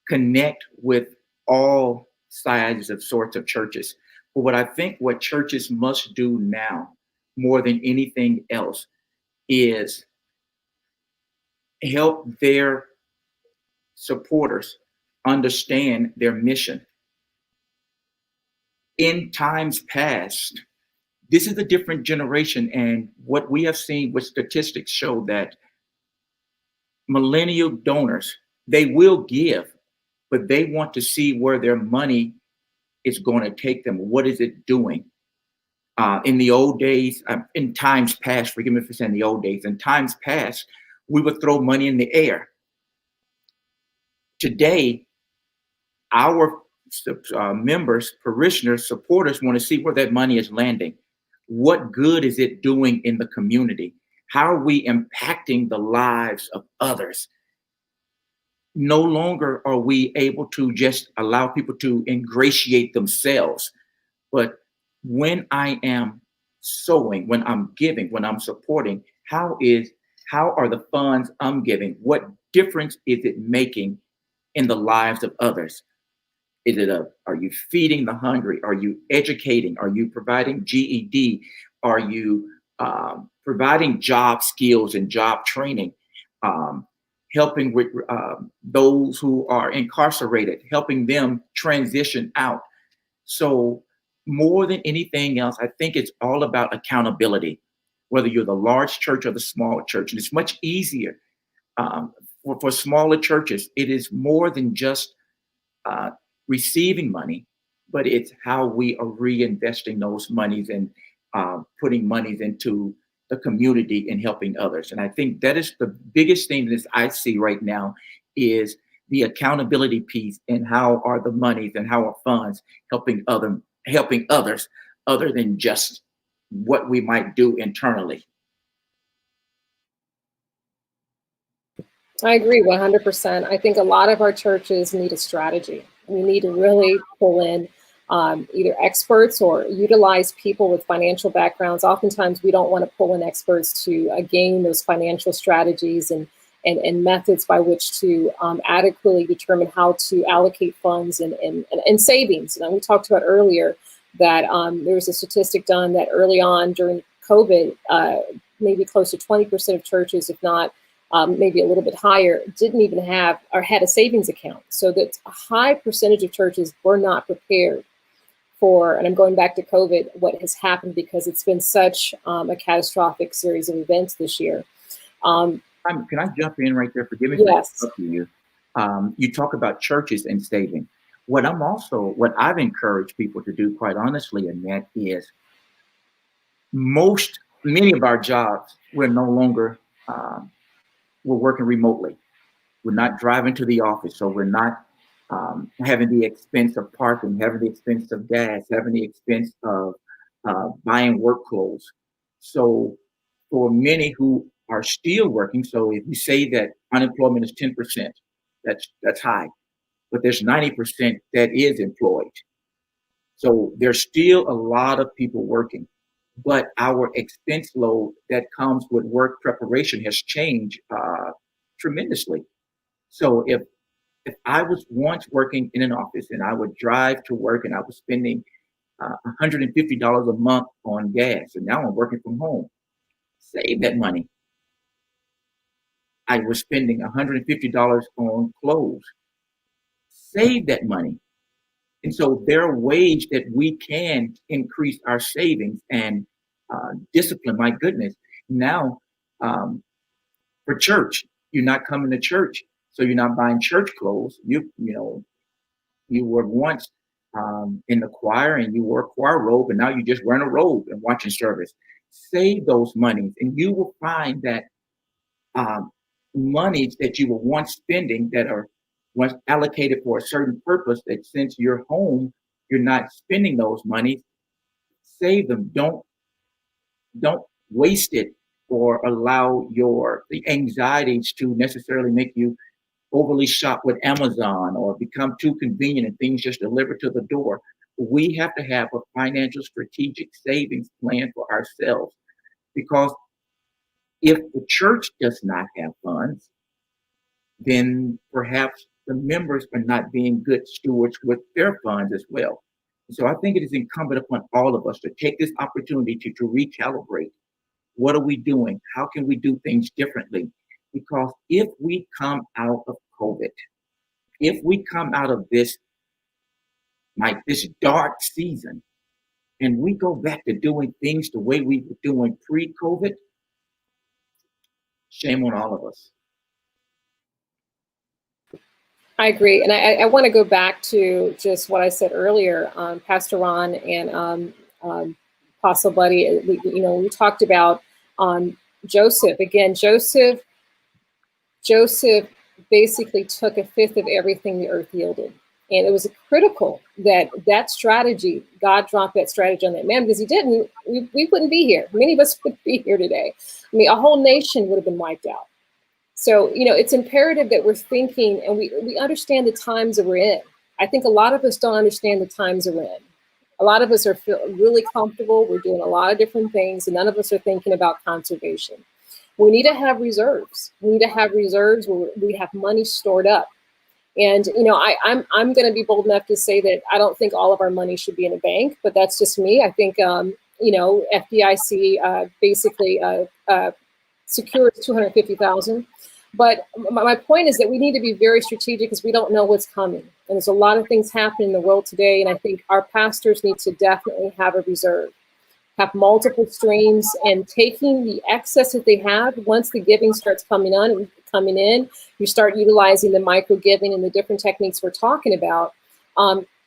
connect with all sizes of sorts of churches. But what churches must do now, more than anything else, is help their supporters understand their mission. In times past, this is a different generation, and what we have seen with statistics show that millennial donors, they will give, but they want to see where their money is going to take them. What is it doing? In the old days, in times past, forgive me for saying the old days, in times past, we would throw money in the air. Today, our members, parishioners, supporters want to see where that money is landing. What good is it doing in the community? How are we impacting the lives of others? No longer are we able to just allow people to ingratiate themselves. But when I am sowing, when I'm giving, when I'm supporting, how are the funds I'm giving? What difference is it making in the lives of others? Are you feeding the hungry? Are you educating? Are you providing GED? Are you providing job skills and job training? Helping with those who are incarcerated, helping them transition out. So more than anything else, I think it's all about accountability, whether you're the large church or the small church. And it's much easier for smaller churches. It is more than just receiving money, but it's how we are reinvesting those monies and putting monies into the community and helping others. And I think that is the biggest thing that I see right now is the accountability piece and how are the monies and how are funds helping others other than just what we might do internally. I agree 100%. I think a lot of our churches need a strategy. We need to really pull in either experts or utilize people with financial backgrounds. Oftentimes, we don't want to pull in experts to gain those financial strategies and methods by which to adequately determine how to allocate funds and savings. And we talked about earlier that there was a statistic done that early on during COVID, maybe close to 20% of churches, if not maybe a little bit higher, didn't even have or had a savings account. So that a high percentage of churches were not prepared for, and I'm going back to COVID, what has happened because it's been such a catastrophic series of events this year. Can I jump in right there? Forgive me yes. for interrupting you. You talk about churches and saving. What I've encouraged people to do, quite honestly, and that is many of our jobs, we're no longer, um, we're working remotely. We're not driving to the office, so we're not having the expense of parking, having the expense of gas, having the expense of buying work clothes. So, for many who are still working, so if you say that unemployment is 10%, that's high, but there's 90% that is employed. So there's still a lot of people working, but our expense load that comes with work preparation has changed tremendously. So if I was once working in an office and I would drive to work and I was spending $150 a month on gas, and now I'm working from home, save that money. I was spending $150 on clothes, save that money. And so there are ways that we can increase our savings and discipline. My goodness, now um, for church, you're not coming to church, so you're not buying church clothes. You were once in the choir and you wore a choir robe, and now you just wearing a robe and watching service. Save those monies, and you will find that um, monies that you were once spending that are once allocated for a certain purpose, that since you're home, you're not spending those monies. Save them. Don't waste it or allow your the anxieties to necessarily make you overly shop with Amazon or become too convenient and things just delivered to the door. We have to have a financial strategic savings plan for ourselves, because if the church does not have funds, then perhaps the members are not being good stewards with their funds as well. So I think it is incumbent upon all of us to take this opportunity to recalibrate. What are we doing? How can we do things differently? Because if we come out of COVID, if we come out of this like this dark season and we go back to doing things the way we were doing pre-COVID, shame on all of us. I agree. And I want to go back to just what I said earlier, Pastor Ron and Apostle Buddy. We talked about Joseph. Again, Joseph basically took a fifth of everything the earth yielded. And it was critical that that strategy, God dropped that strategy on that man, because he didn't, we wouldn't be here. Many of us wouldn't be here today. I mean, a whole nation would have been wiped out. So, it's imperative that we're thinking and we understand the times that we're in. I think a lot of us don't understand the times that we're in. A lot of us are really comfortable. We're doing a lot of different things, and none of us are thinking about conservation. We need to have reserves. We need to have reserves where we have money stored up. And I'm going to be bold enough to say that I don't think all of our money should be in a bank, but that's just me. I think FDIC basically secures 250,000. But my point is that we need to be very strategic, because we don't know what's coming. And there's a lot of things happening in the world today. And I think our pastors need to definitely have a reserve, have multiple streams, and taking the excess that they have, once the giving starts coming in, you start utilizing the microgiving and the different techniques we're talking about.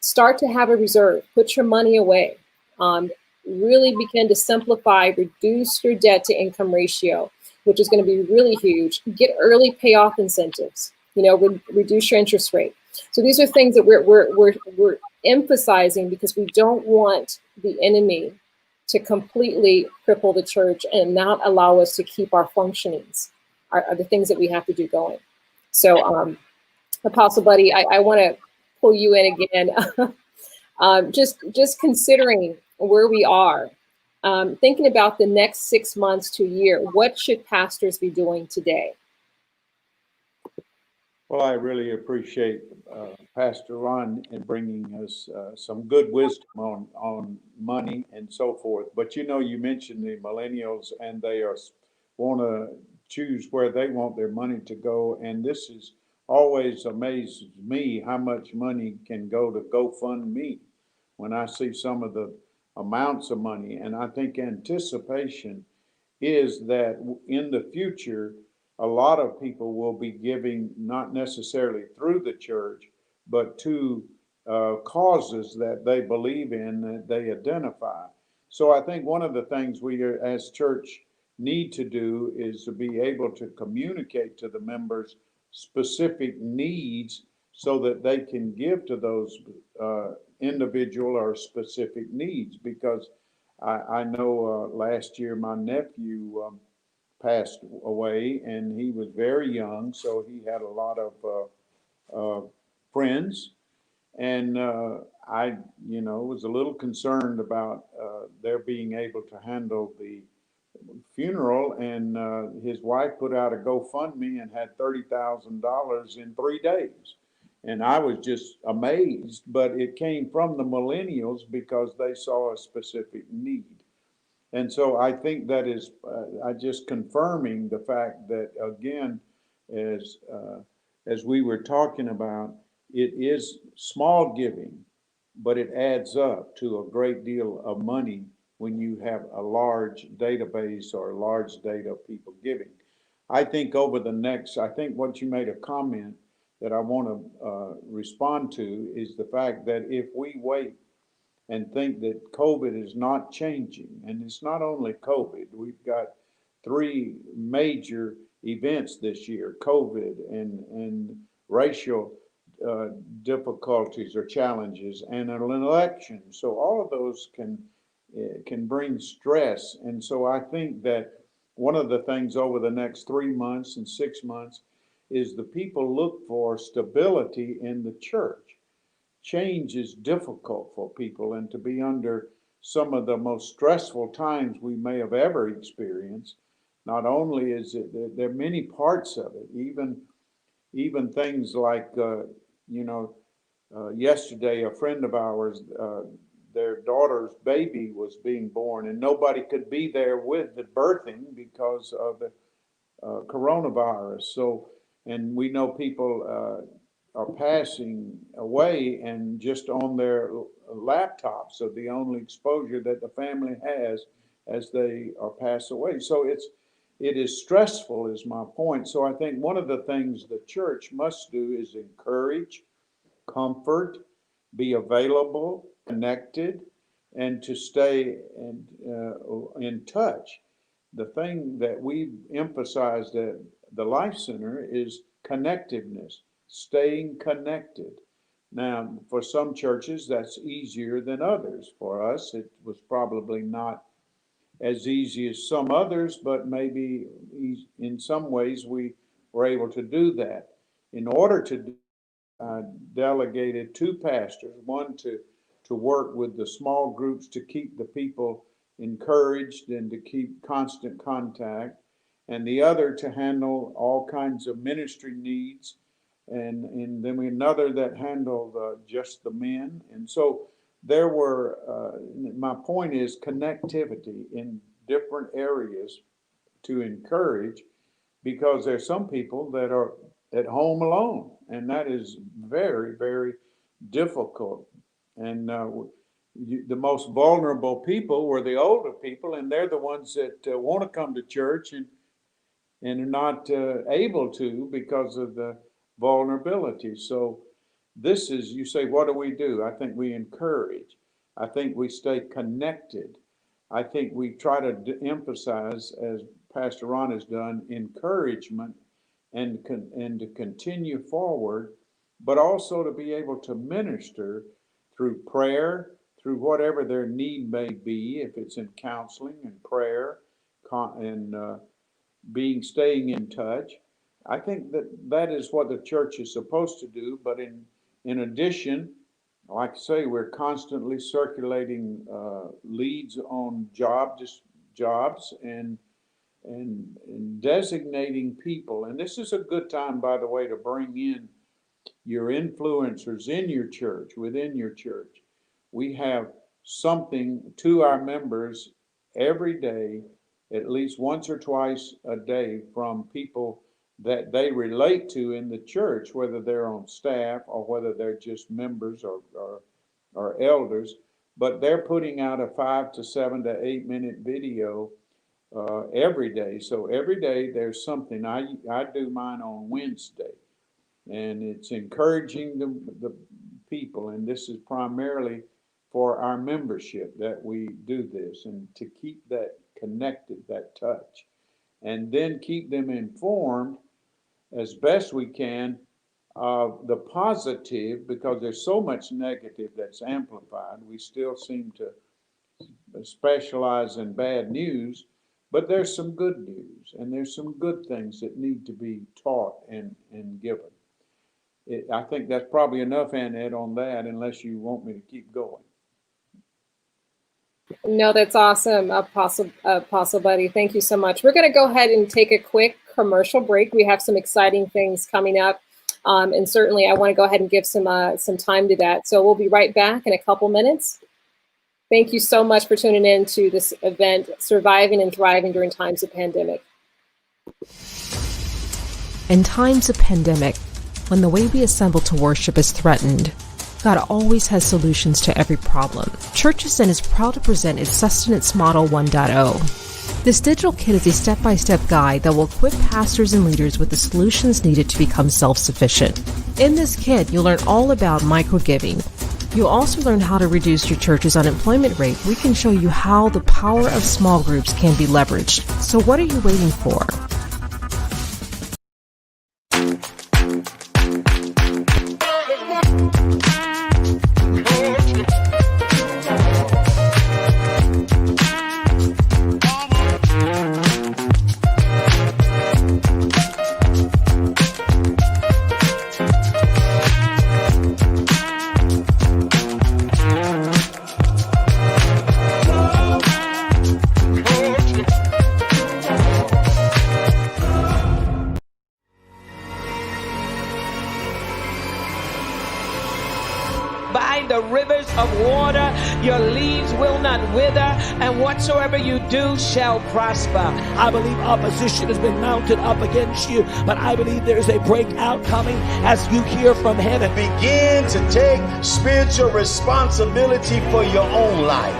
Start to have a reserve, put your money away, really begin to simplify, reduce your debt to income ratio, which is going to be really huge. Get early payoff incentives, reduce your interest rate. So these are things that we're emphasizing, because we don't want the enemy to completely cripple the church and not allow us to keep our functionings, are the things that we have to do going. So Apostle Buddy, I want to pull you in again. Just considering where we are, thinking about the next 6 months to a year, what should pastors be doing today? Well, I really appreciate Pastor Ron in bringing us some good wisdom on money and so forth. But you mentioned the millennials, and they want to choose where they want their money to go. And this is always amazes me, how much money can go to GoFundMe when I see some of the amounts of money. And I think anticipation is that in the future, a lot of people will be giving not necessarily through the church, but to causes that they believe in, that they identify. So I think one of the things we as church need to do is to be able to communicate to the members specific needs so that they can give to those individual or specific needs. Because I know last year my nephew passed away, and he was very young, so he had a lot of friends. And I, was a little concerned about their being able to handle the funeral. And his wife put out a GoFundMe and had $30,000 in 3 days. And I was just amazed, but it came from the millennials because they saw a specific need. And so I think that is I just confirming the fact that again, as as we were talking about, it is small giving, but it adds up to a great deal of money when you have a large database or a large data of people giving. I think over the next, I think what you made a comment that I want to respond to is the fact that if we wait and think that COVID is not changing. And it's not only COVID, we've got three major events this year: COVID and racial uh, difficulties or challenges, and an election. So all of those can bring stress. And so I think that one of the things over the next 3 months and 6 months is the people look for stability in the church. Change is difficult for people, and to be under some of the most stressful times we may have ever experienced. Not only is it, there are many parts of it, even things like yesterday a friend of ours, their daughter's baby was being born, and nobody could be there with the birthing because of the coronavirus. So, and we know people are passing away and just on their laptops. So the only exposure that the family has as they are pass away. So it is stressful, is my point. So I think one of the things the church must do is encourage, comfort, be available, connected, and to stay in touch. The thing that we emphasized at the Life Center is connectiveness, staying connected. Now, for some churches, that's easier than others. For us, it was probably not as easy as some others, but maybe in some ways we were able to do that. In order to do, I delegated two pastors, one to work with the small groups to keep the people encouraged and to keep constant contact, and the other to handle all kinds of ministry needs, and then another that handled just the men. And so there were, my point is connectivity in different areas to encourage, because there's some people that are at home alone, and that is very, very difficult. And the most vulnerable people were the older people, and they're the ones that want to come to church and are not able to because of the vulnerability. So this is, you say, what do we do? I think we encourage. I think we stay connected. I think we try to emphasize, as Pastor Ron has done, encouragement and to continue forward, but also to be able to minister through prayer, through whatever their need may be, if it's in counseling and prayer and being staying in touch. I think that that is what the church is supposed to do. But in addition, like I say, we're constantly circulating leads on jobs and designating people. And this is a good time, by the way, to bring in your influencers in your church, within your church. We have something to our members every day, at least once or twice a day, from people that they relate to in the church, whether they're on staff or whether they're just members or elders. But they're putting out a 5 to 7 to 8 minute video every day. So every day there's something. I do mine on Wednesday, and it's encouraging the people. And this is primarily for our membership that we do this, and to keep that connected, that touch, and then keep them informed as best we can of the positive, because there's so much negative that's amplified. We still seem to specialize in bad news, but there's some good news, and there's some good things that need to be taught and given. I think that's probably enough, Annette, on that, unless you want me to keep going. No, that's awesome, Apostle Buddy. Thank you so much. We're going to go ahead and take a quick commercial break. We have some exciting things coming up, and certainly I want to go ahead and give some time to that. So we'll be right back in a couple minutes. Thank you so much for tuning in to this event, Surviving and Thriving During Times of Pandemic. In times of pandemic, when the way we assemble to worship is threatened, God always has solutions to every problem. Church Ascent is proud to present its Sustenance Model 1.0. This digital kit is a step-by-step guide that will equip pastors and leaders with the solutions needed to become self-sufficient. In this kit, you'll learn all about microgiving. You'll also learn how to reduce your church's unemployment rate. We can show you how the power of small groups can be leveraged. So what are you waiting for? Your leaves will not wither, and whatsoever you do shall prosper. I believe opposition has been mounted up against you, but I believe there is a breakout coming as you hear from heaven. Begin to take spiritual responsibility for your own life.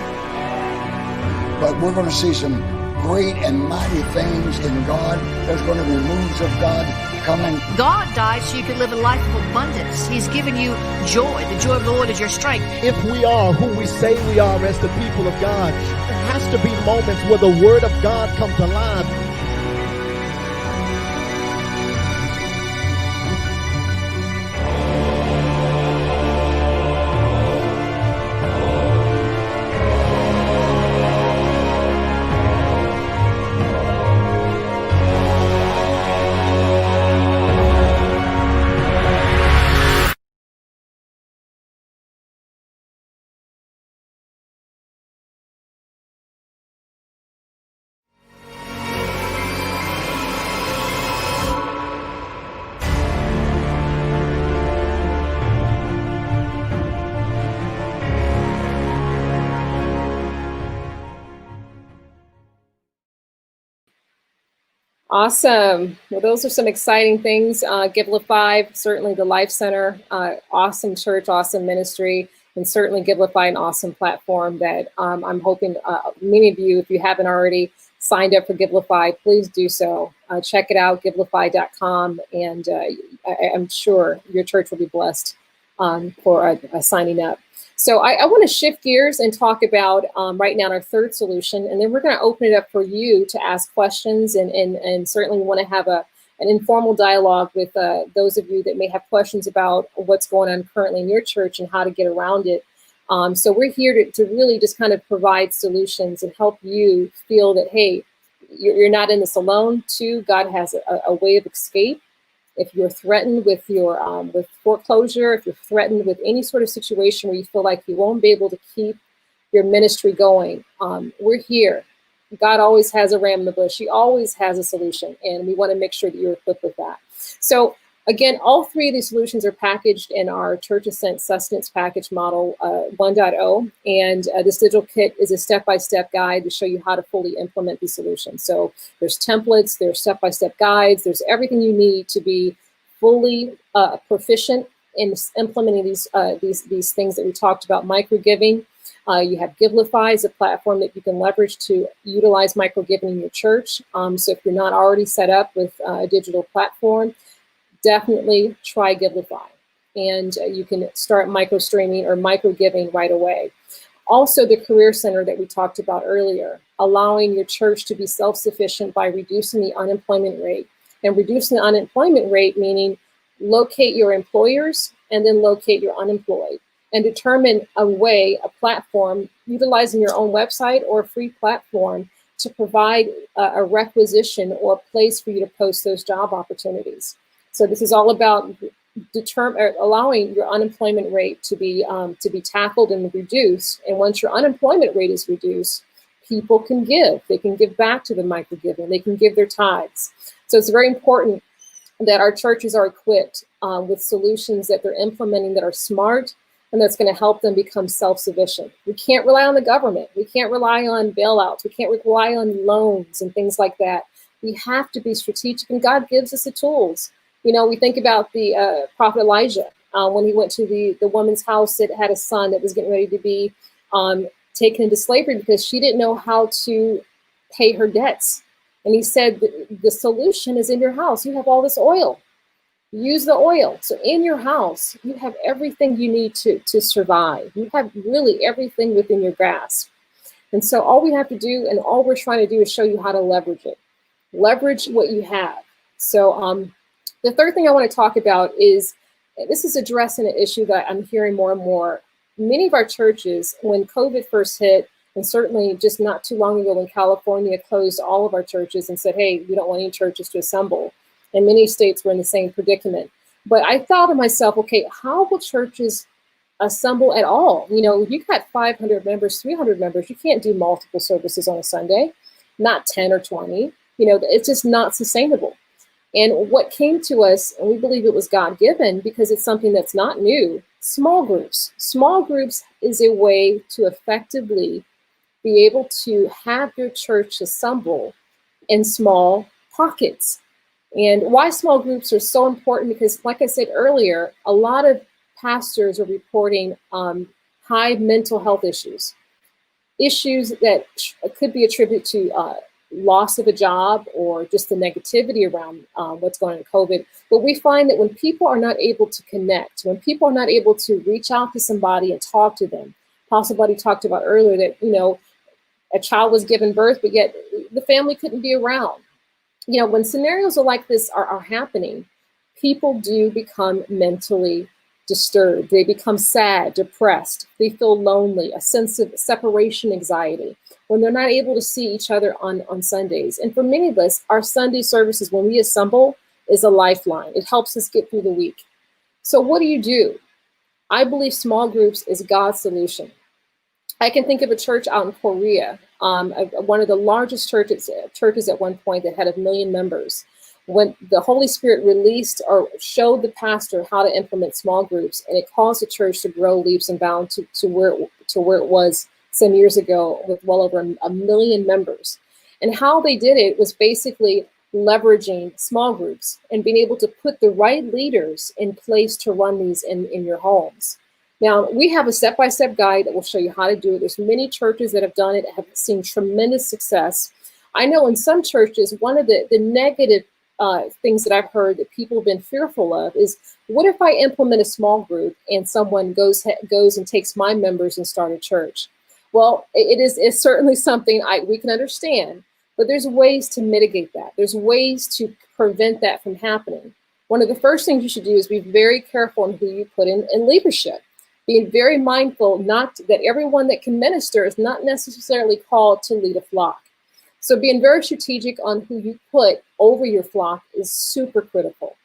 But we're going to see some great and mighty things in God. There's going to be moves of God coming. God died so you could live a life of abundance. He's given you joy. The joy of the Lord is your strength. If we are who we say we are as the people of God, there has to be moments where the word of God comes alive. Awesome. Well, those are some exciting things. Gimplify, certainly the Life Center, awesome church, awesome ministry, and certainly Gimplify, an awesome platform that I'm hoping many of you, if you haven't already signed up for Gimplify, please do so. Check it out, gimplify.com, and I'm sure your church will be blessed for signing up. So I want to shift gears and talk about right now our third solution, and then we're going to open it up for you to ask questions, and certainly we want to have an informal dialogue with those of you that may have questions about what's going on currently in your church and how to get around it. So we're here to really just kind of provide solutions and help you feel that, hey, you're not in this alone too. God has a way of escape. If you're threatened with with foreclosure, if you're threatened with any sort of situation where you feel like you won't be able to keep your ministry going, we're here. God always has a ram in the bush. He always has a solution, and we want to make sure that you're equipped with that. So again, all three of these solutions are packaged in our Church Ascent Sustenance Package Model 1.0, and this digital kit is a step-by-step guide to show you how to fully implement these solutions. So there's templates, there's step-by-step guides, there's everything you need to be fully proficient in implementing these things that we talked about, microgiving. You have Gimplify as a platform that you can leverage to utilize microgiving in your church. So if you're not already set up with a digital platform, definitely try Gimplify. And you can start micro streaming or microgiving right away. Also, the Career Center that we talked about earlier, allowing your church to be self-sufficient by reducing the unemployment rate. And reducing the unemployment rate meaning locate your employers and then locate your unemployed and determine a way, a platform, utilizing your own website or a free platform to provide a requisition or a place for you to post those job opportunities. So this is all about allowing your unemployment rate to be tackled and reduced. And once your unemployment rate is reduced, people can give. They can give back to the microgiving. They can give their tithes. So it's very important that our churches are equipped with solutions that they're implementing that are smart and that's going to help them become self-sufficient. We can't rely on the government. We can't rely on bailouts. We can't rely on loans and things like that. We have to be strategic, and God gives us the tools. You know, we think about the prophet Elijah when he went to the woman's house that had a son that was getting ready to be taken into slavery because she didn't know how to pay her debts. And he said, the solution is in your house. You have all this oil. Use the oil. So in your house, you have everything you need to survive. You have really everything within your grasp. And so all we have to do and all we're trying to do is show you how to leverage it. Leverage what you have. So the third thing I want to talk about is, this is addressing an issue that I'm hearing more and more. Many of our churches, when COVID first hit, and certainly just not too long ago when California closed all of our churches and said, hey, we don't want any churches to assemble. And many states were in the same predicament. But I thought to myself, okay, how will churches assemble at all? You know, you got 500 members, 300 members, you can't do multiple services on a Sunday, not 10 or 20. You know, it's just not sustainable. And what came to us, and we believe it was God-given because it's something that's not new, small groups. Small groups is a way to effectively be able to have your church assemble in small pockets. And why small groups are so important, because like I said earlier, a lot of pastors are reporting high mental health issues that could be attributed to loss of a job or just the negativity around what's going on in COVID. But we find that when people are not able to connect, when people are not able to reach out to somebody and talk to them, Apostle Buddy talked about earlier that, you know, a child was given birth, but yet the family couldn't be around. You know, when scenarios like this are happening, people do become mentally disturbed. They become sad, depressed. They feel lonely, a sense of separation anxiety when they're not able to see each other on Sundays. And for many of us, our Sunday services, when we assemble, is a lifeline. It helps us get through the week. So what do? I believe small groups is God's solution. I can think of a church out in Korea, one of the largest churches at one point that had 1 million members. When the Holy Spirit released or showed the pastor how to implement small groups, and it caused the church to grow leaps and bounds to where it was some years ago with well over 1 million members. And how they did it was basically leveraging small groups and being able to put the right leaders in place to run these in your homes. Now, we have a step-by-step guide that will show you how to do it. There's many churches that have done it, have seen tremendous success. I know in some churches, one of the negative things that I've heard that people have been fearful of is, what if I implement a small group and someone goes and takes my members and start a church? Well, it's certainly something we can understand, but there's ways to mitigate that. There's ways to prevent that from happening. One of the first things you should do is be very careful in who you put in leadership. Being very mindful, not that everyone that can minister is not necessarily called to lead a flock. So being very strategic on who you put over your flock is super critical.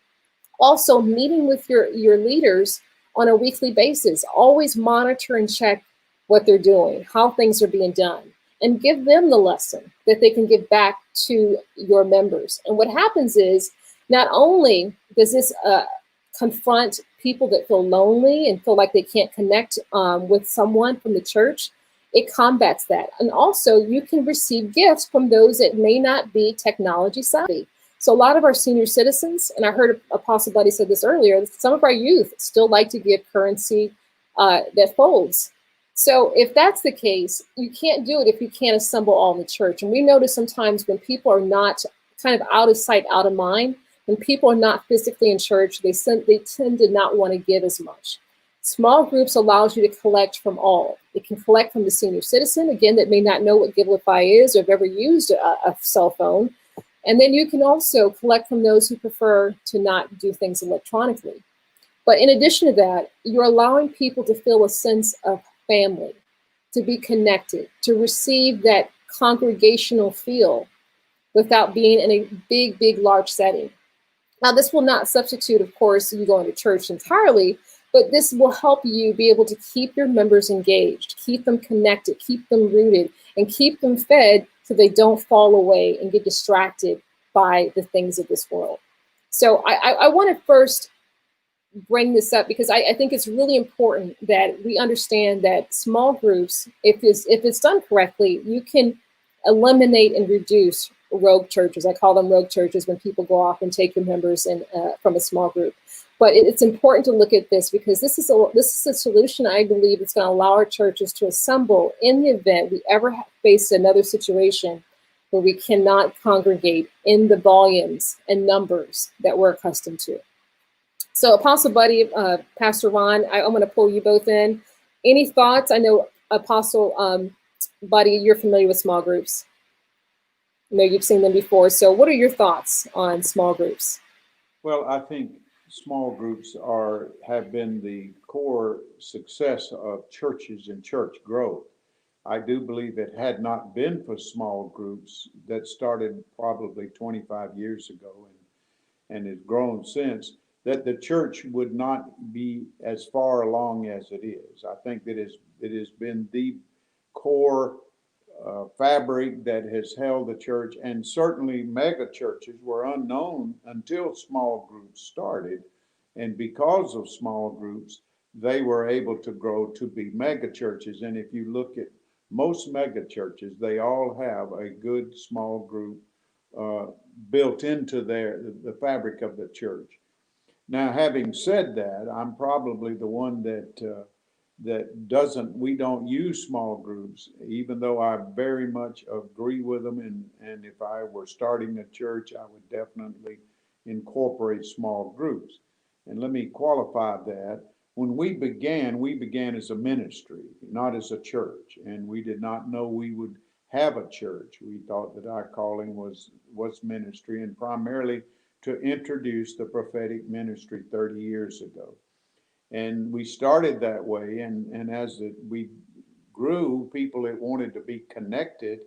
Also, meeting with your leaders on a weekly basis. Always monitor and check what they're doing, how things are being done, and give them the lesson that they can give back to your members. And what happens is, not only does this confront people that feel lonely and feel like they can't connect with someone from the church, it combats that. And also, you can receive gifts from those that may not be technology savvy. So a lot of our senior citizens, and I heard Apostle Buddy said this earlier, some of our youth still like to give currency that folds. So if that's the case, you can't do it if you can't assemble all in the church. And we notice sometimes when people are not kind of out of sight, out of mind, when people are not physically in church, they tend to not want to give as much. Small groups allows you to collect from all. It can collect from the senior citizen, again, that may not know what Gimplify is or have ever used a cell phone. And then you can also collect from those who prefer to not do things electronically. But in addition to that, you're allowing people to feel a sense of family, to be connected, to receive that congregational feel without being in a big, large setting. Now, this will not substitute, of course, you going to church entirely, but this will help you be able to keep your members engaged, keep them connected, keep them rooted, and keep them fed so they don't fall away and get distracted by the things of this world. So I want to first bring this up because I think it's really important that we understand that small groups, if it's done correctly, you can eliminate and reduce rogue churches. I call them rogue churches when people go off and take your members from a small group. But it's important to look at this because this is a solution I believe that's going to allow our churches to assemble in the event we ever face another situation where we cannot congregate in the volumes and numbers that we're accustomed to. So Apostle Buddy, Pastor Ron, I'm going to pull you both in. Any thoughts? I know Apostle Buddy, you're familiar with small groups. I know you've seen them before. So what are your thoughts on small groups? Well, I think small groups have been the core success of churches and church growth. I do believe it had not been for small groups that started probably 25 years ago and has grown since, that the church would not be as far along as it is. I think that it has been the core fabric that has held the church, and certainly mega churches were unknown until small groups started. And because of small groups, they were able to grow to be mega churches. And if you look at most mega churches, they all have a good small group built into the fabric of the church. Now, having said that, I'm probably the one we don't use small groups, even though I very much agree with them. And if I were starting a church, I would definitely incorporate small groups. And let me qualify that. When we began as a ministry, not as a church. And we did not know we would have a church. We thought that our calling was ministry, and primarily to introduce the prophetic ministry 30 years ago. And we started that way, and as we grew, people that wanted to be connected,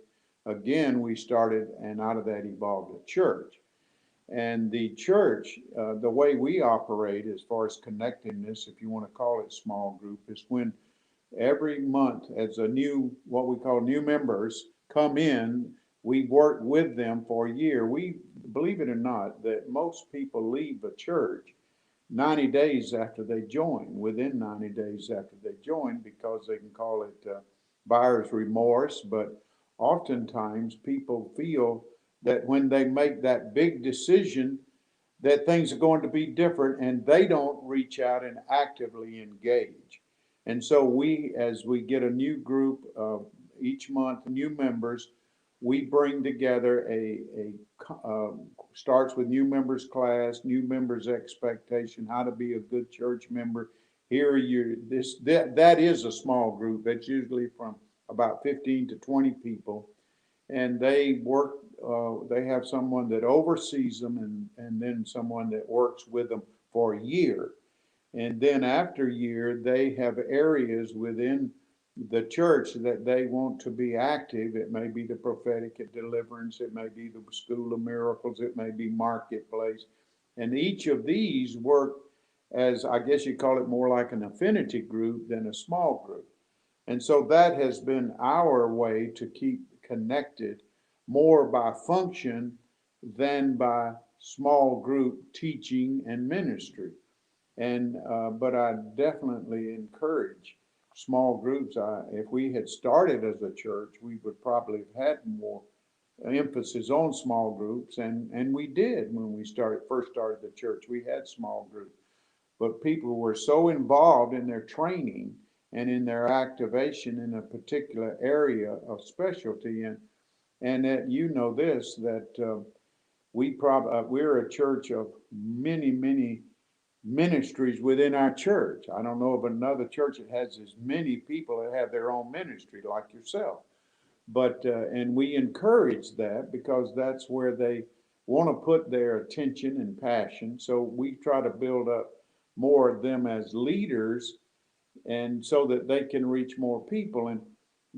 again, we started, and out of that evolved a church. And the church, the way we operate as far as connectedness, if you want to call it small group, is when every month as what we call new members come in, we work with them for a year. We, believe it or not, that most people leave the church 90 days after they join, within 90 days after they join, because they can call it buyer's remorse. But oftentimes people feel that when they make that big decision, that things are going to be different, and they don't reach out and actively engage. And so as we get a new group each month, new members, we bring together starts with new members class, new members expectation, how to be a good church member. That is a small group. That's usually from about 15 to 20 people. And they work, they have someone that oversees them and then someone that works with them for a year. And then after a year, they have areas within the church that they want to be active. It may be the prophetic at deliverance, it may be the school of miracles, it may be marketplace. And each of these work as, I guess you call it, more like an affinity group than a small group. And so that has been our way to keep connected more by function than by small group teaching and ministry. And but I definitely encourage small groups. If we had started as a church, we would probably have had more emphasis on small groups, and we did when we first started the church. We had small groups, but people were so involved in their training and in their activation in a particular area of specialty. And that you know this, that we're a church of many ministries within our church. I don't know of another church that has as many people that have their own ministry like yourself. But and we encourage that because that's where they want to put their attention and passion. So we try to build up more of them as leaders, and so that they can reach more people. And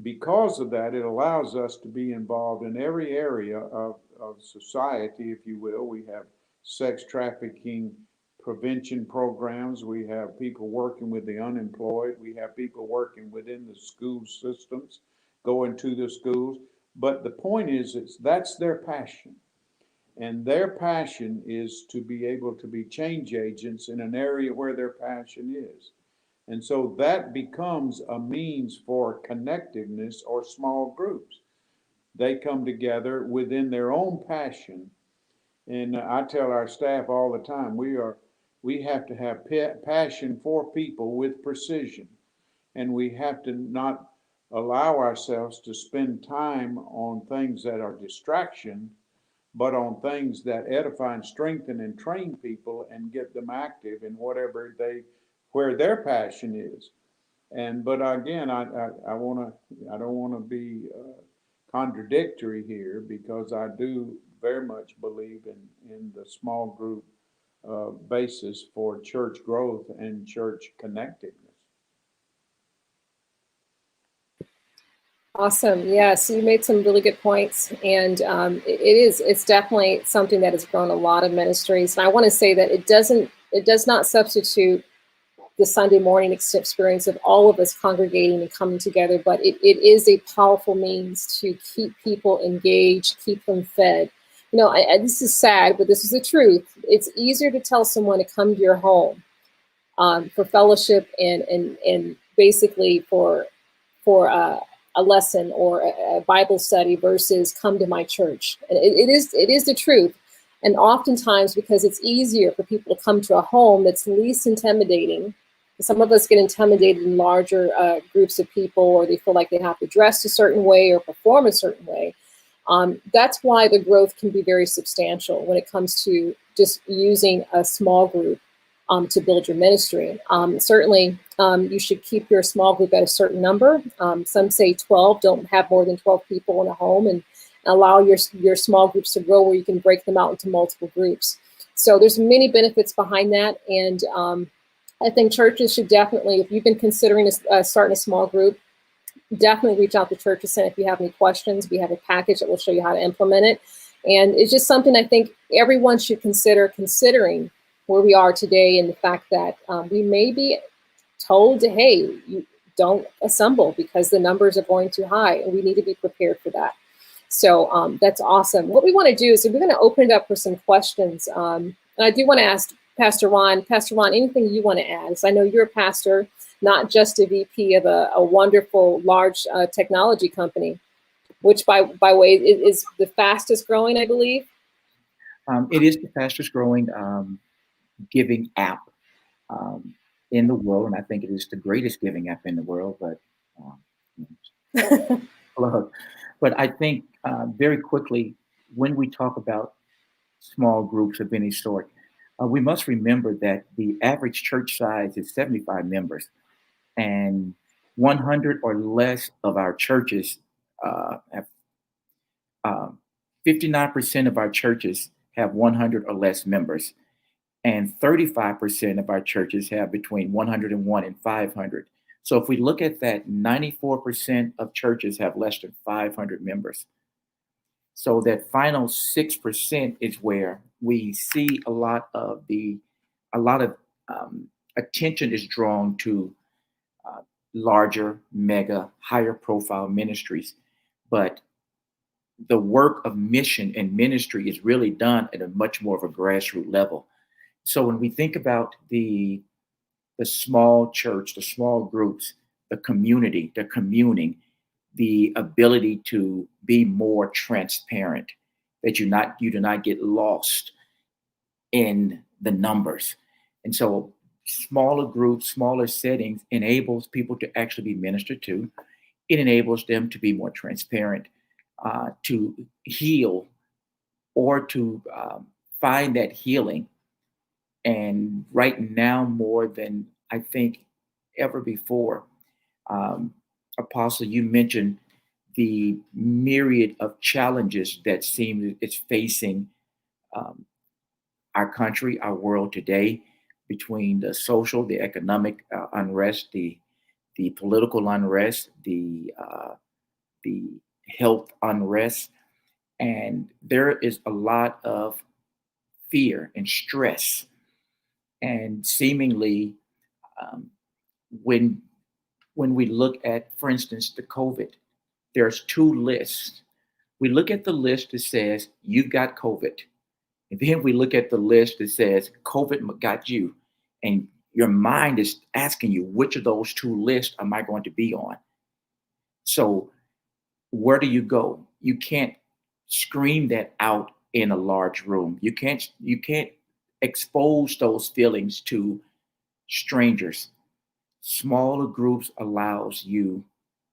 because of that, it allows us to be involved in every area of society, if you will. We have sex trafficking prevention programs. We have people working with the unemployed. We have people working within the school systems, going to the schools. But the point is that's their passion. And their passion is to be able to be change agents in an area where their passion is. And so that becomes a means for connectiveness or small groups. They come together within their own passion. And I tell our staff all the time, we have to have passion for people with precision. And we have to not allow ourselves to spend time on things that are distraction, but on things that edify and strengthen and train people and get them active in where their passion is. But again, I don't want to be contradictory here, because I do very much believe in the small group basis for church growth and church connectedness. Awesome. Yeah, so you made some really good points, and it's definitely something that has grown a lot of ministries. And I want to say that it does not substitute the Sunday morning experience of all of us congregating and coming together, but it is a powerful means to keep people engaged, keep them fed. You know, this is sad, but this is the truth. It's easier to tell someone to come to your home for fellowship and basically for a lesson or a Bible study versus come to my church. And it is the truth. And oftentimes, because it's easier for people to come to a home that's least intimidating, some of us get intimidated in larger groups of people, or they feel like they have to dress a certain way or perform a certain way. That's why the growth can be very substantial when it comes to just using a small group to build your ministry. Certainly, you should keep your small group at a certain number. Some say 12, don't have more than 12 people in a home, and allow your small groups to grow where you can break them out into multiple groups. So there's many benefits behind that. And I think churches should definitely, if you've been considering starting a small group, definitely reach out to Church Ascent if you have any questions. We have a package that will show you how to implement it. And it's just something I think everyone should considering where we are today, and the fact that we may be told, hey, you don't assemble because the numbers are going too high, and we need to be prepared for that. So that's awesome. What we want to do is we're going to open it up for some questions. And I do want to ask Pastor Ron, anything you want to add? So I know you're a pastor, not just a VP of a wonderful, large technology company, which by way is the fastest growing, I believe. It is the fastest growing giving app in the world, and I think it is the greatest giving app in the world. But I think very quickly, when we talk about small groups of any sort, we must remember that the average church size is 75 members, and 100 or less of our churches have 59% of our churches have 100 or less members, and 35% of our churches have between 101 and 500. So if we look at that, 94% of churches have less than 500 members. So that final 6% is where we see a lot of attention is drawn to larger, mega, higher profile ministries. But the work of mission and ministry is really done at a much more of a grassroots level. So when we think about the small church, the small groups, the community, the communing, the ability to be more transparent, that you do not get lost in the numbers. And so smaller groups, smaller settings enables people to actually be ministered to. It enables them to be more transparent, to heal, or to find that healing. And right now, more than I think ever before, um, Apostle, you mentioned the myriad of challenges that seem it's facing um, our country, our world today, between the social, the economic unrest, the political unrest, the health unrest, and there is a lot of fear and stress, and seemingly um, when when we look at, for instance, the COVID, there's two lists. We look at the list that says you've got COVID, and then we look at the list that says COVID got you, and your mind is asking you which of those two lists am I going to be on. So where do you go? You can't scream that out in a large room. You can't expose those feelings to strangers. Smaller groups allows you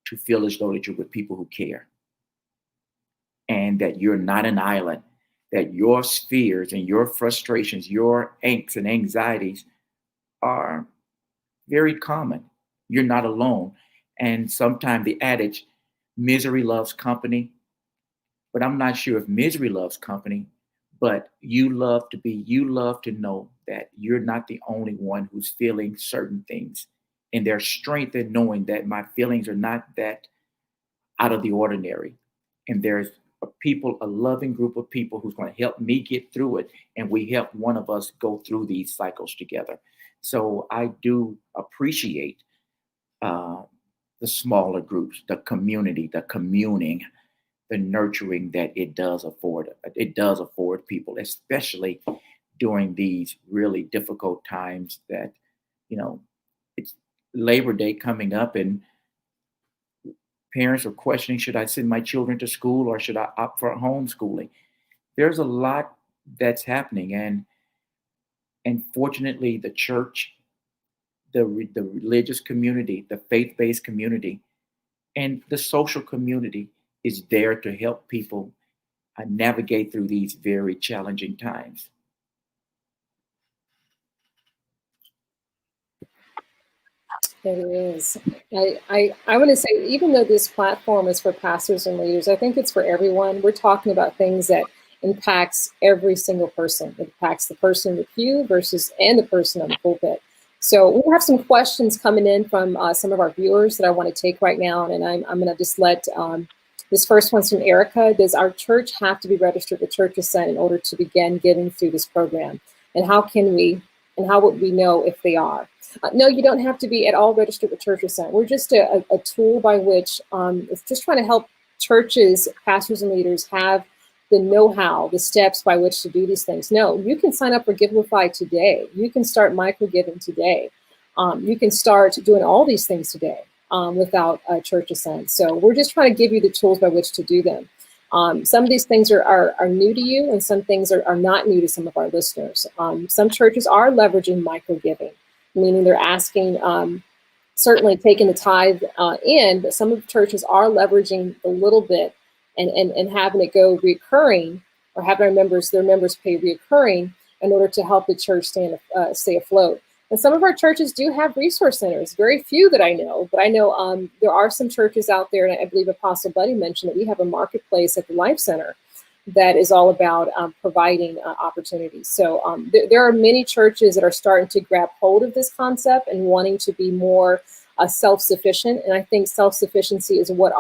to feel as though that you're with people who care, and that you're not an island, that your fears and your frustrations, your angst and anxieties are very common. You're not alone. And sometimes the adage, misery loves company, but I'm not sure if misery loves company, but you love to know that you're not the only one who's feeling certain things. And there's strength in knowing that my feelings are not that out of the ordinary. And there's a loving group of people who's going to help me get through it. And we help one of us go through these cycles together. So I do appreciate uh, the smaller groups, the community, the communing, the nurturing that it does afford. It does afford people, especially during these really difficult times that, you know, it's Labor Day coming up, and parents are questioning, should I send my children to school or should I opt for homeschooling? There's a lot that's happening. And fortunately, the church, the religious community, the faith-based community, and the social community is there to help people navigate through these very challenging times. It is. I want to say, even though this platform is for pastors and leaders, I think it's for everyone. We're talking about things that impacts every single person. It impacts the person in the pew and the person on the pulpit. So we have some questions coming in from some of our viewers that I want to take right now, and I'm going to just let this first one's from Erica. Does our church have to be registered with Church Ascent in order to begin giving through this program? And how would we know if they are? No, you don't have to be at all registered with Church Ascent. We're just a tool by which it's just trying to help churches, pastors, and leaders have the know-how, the steps by which to do these things. No, you can sign up for Gimplify today. You can start Microgiving today. You can start doing all these things today without Church Ascent. So we're just trying to give you the tools by which to do them. Some of these things are new to you, and some things are not new to some of our listeners. Some churches are leveraging microgiving, meaning they're asking, certainly taking the tithe in, but some of the churches are leveraging a little bit and having it go recurring, or having their members pay recurring in order to help the church stay afloat. And some of our churches do have resource centers, very few that I know, but I know there are some churches out there, and I believe Apostle Buddy mentioned that we have a marketplace at the Life Center that is all about providing opportunities. So there are many churches that are starting to grab hold of this concept and wanting to be more self-sufficient. And I think self-sufficiency is what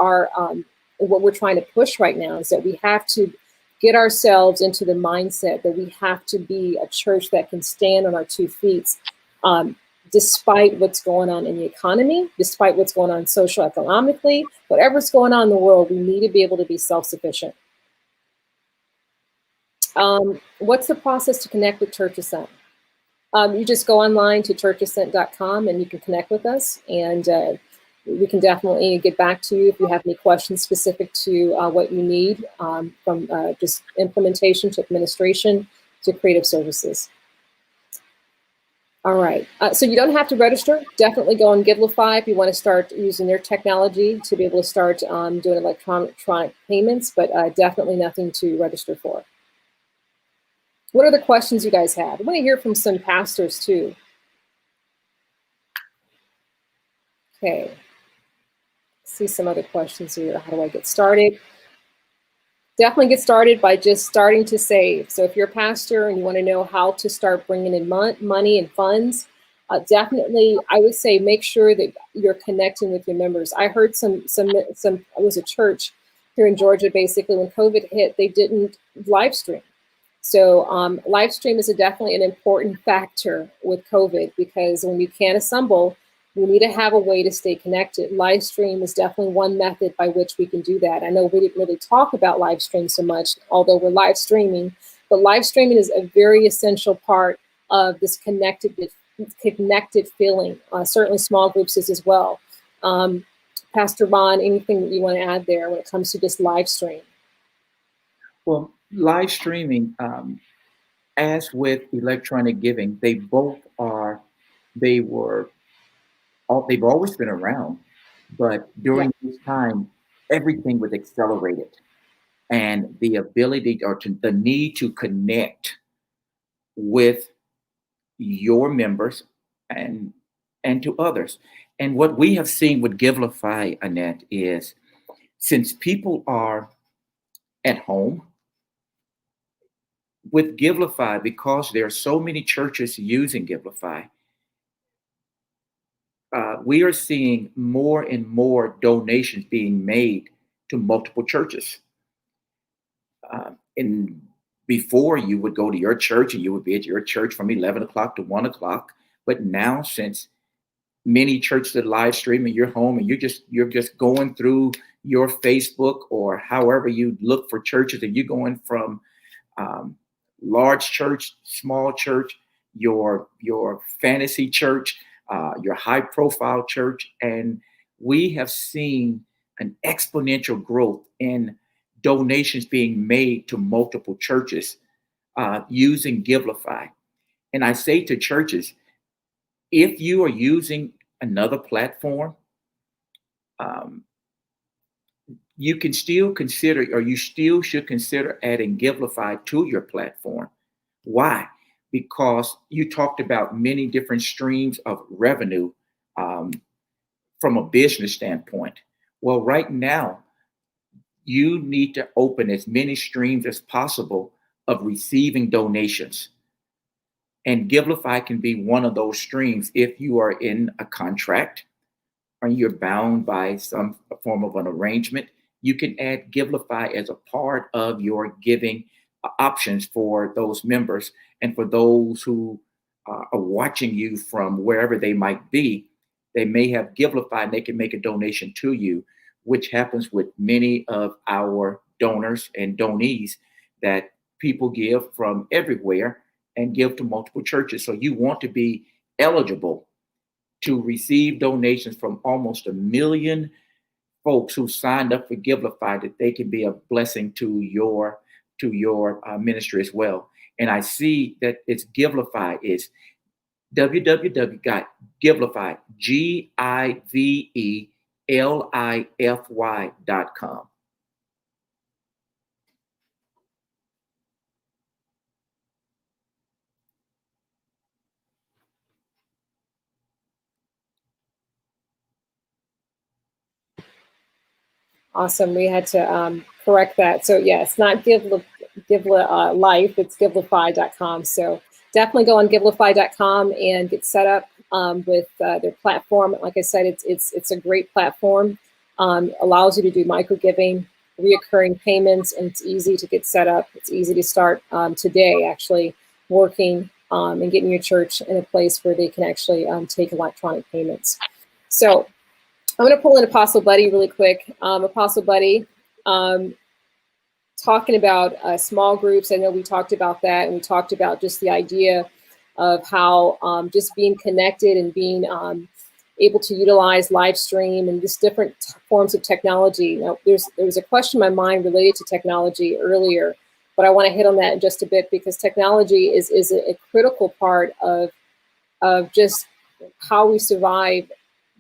we're trying to push right now, is that we have to get ourselves into the mindset that we have to be a church that can stand on our 2 feet, despite what's going on in the economy, despite what's going on socio-economically, whatever's going on in the world, we need to be able to be self-sufficient. What's the process to connect with Church Ascent? You just go online to churchascent.com and you can connect with us, and we can definitely get back to you if you have any questions specific to what you need, from just implementation to administration to creative services. All right. So you don't have to register. Definitely go on Gimplify if you want to start using their technology to be able to start doing electronic payments, but definitely nothing to register for. What other questions you guys have? I want to hear from some pastors too. Okay. See some other questions here. How do I get started? Definitely get started by just starting to save. So if you're a pastor and you want to know how to start bringing in money and funds, definitely, I would say make sure that you're connecting with your members. I heard it was a church here in Georgia, basically, when COVID hit, they didn't live stream. So live stream is definitely an important factor with COVID, because when you can't assemble, we need to have a way to stay connected. Live stream is definitely one method by which we can do that. I know we didn't really talk about live stream so much, although we're live streaming, but live streaming is a very essential part of this connected feeling. Certainly small groups is as well. Pastor Ron, anything that you want to add there when it comes to this live stream? Well, live streaming, as with electronic giving, they've always been around, but during this time, everything was accelerated, and the ability the need to connect with your members and to others. And what we have seen with Gimplify, Annette, is since people are at home with Gimplify, because there are so many churches using Gimplify, we are seeing more and more donations being made to multiple churches. And before, you would go to your church and you would be at your church from 11 o'clock to 1 o'clock. But now, since many churches are live streaming, you're home and you're just going through your Facebook or however you look for churches, and you're going from large church, small church, your fantasy church, your high profile church. And we have seen an exponential growth in donations being made to multiple churches using Gimplify. And I say to churches, if you are using another platform, you can still consider, or you still should consider, adding Gimplify to your platform. Why? Because you talked about many different streams of revenue from a business standpoint. Well, right now, you need to open as many streams as possible of receiving donations. And Gimplify can be one of those streams if you are in a contract or you're bound by some form of an arrangement. You can add Gimplify as a part of your giving options for those members, and for those who are watching you from wherever they might be. They may have Gimplify and they can make a donation to you, which happens with many of our donors and donees, that people give from everywhere and give to multiple churches. So you want to be eligible to receive donations from almost 1 million folks who signed up for Gimplify, that they can be a blessing to your ministry as well. And I see that it's Gimplify is www.gimplify, GIVELIFY.com. Awesome. We had to correct that. So yeah, it's not Life, it's Gimplify.com. So definitely go on Gimplify.com and get set up with their platform. Like I said, it's a great platform. Allows you to do microgiving, reoccurring payments, and it's easy to get set up. It's easy to start today, actually working and getting your church in a place where they can actually take electronic payments. So I'm going to pull in Apostle Buddy really quick. Apostle Buddy, talking about small groups. I know we talked about that, and we talked about just the idea of how just being connected and being able to utilize live stream and just different forms of technology. Now, there was a question in my mind related to technology earlier, but I want to hit on that in just a bit, because technology is a critical part of of just how we survive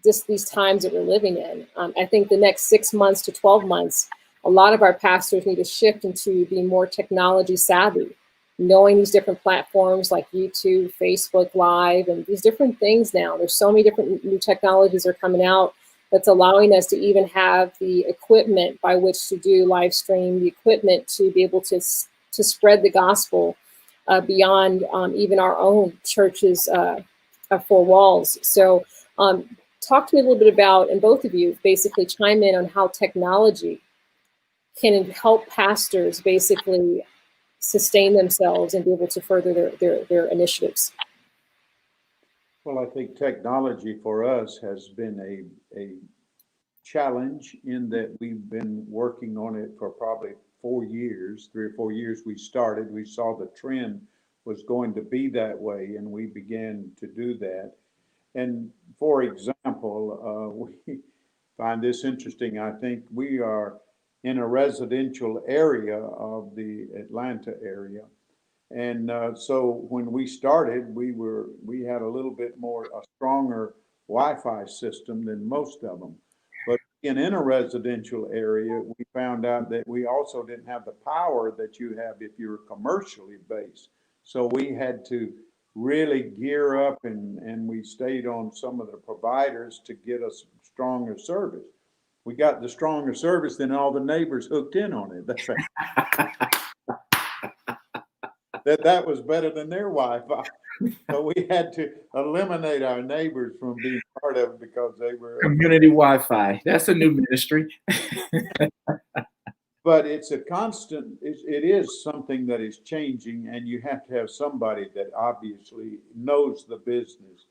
just these times that we're living in. I think the next 6 months to 12 months, a lot of our pastors need to shift into being more technology savvy, knowing these different platforms like YouTube, Facebook Live, and these different things now. There's so many different new technologies are coming out that's allowing us to even have the equipment by which to do live stream, the equipment to be able to spread the gospel beyond even our own churches' four walls. So talk to me a little bit about, and both of you basically chime in on how technology can help pastors basically sustain themselves and be able to further their initiatives. Well, I think technology for us has been a challenge in that we've been working on it for probably 4 years, 3 or 4 years. We saw the trend was going to be that way, and we began to do that. And for example, we find this interesting. I think we are in a residential area of the Atlanta area. And so when we started, we had a little bit more, a stronger Wi-Fi system than most of them. But in a residential area, we found out that we also didn't have the power that you have if you're commercially based. So we had to really gear up, and we stayed on some of the providers to get us stronger service. We got the stronger service, then all the neighbors hooked in on it. That's right. that was better than their Wi-Fi. So we had to eliminate our neighbors from being part of it because they were community Wi-Fi. That's a new ministry. But it's a constant, it is something that is changing, and you have to have somebody that obviously knows the business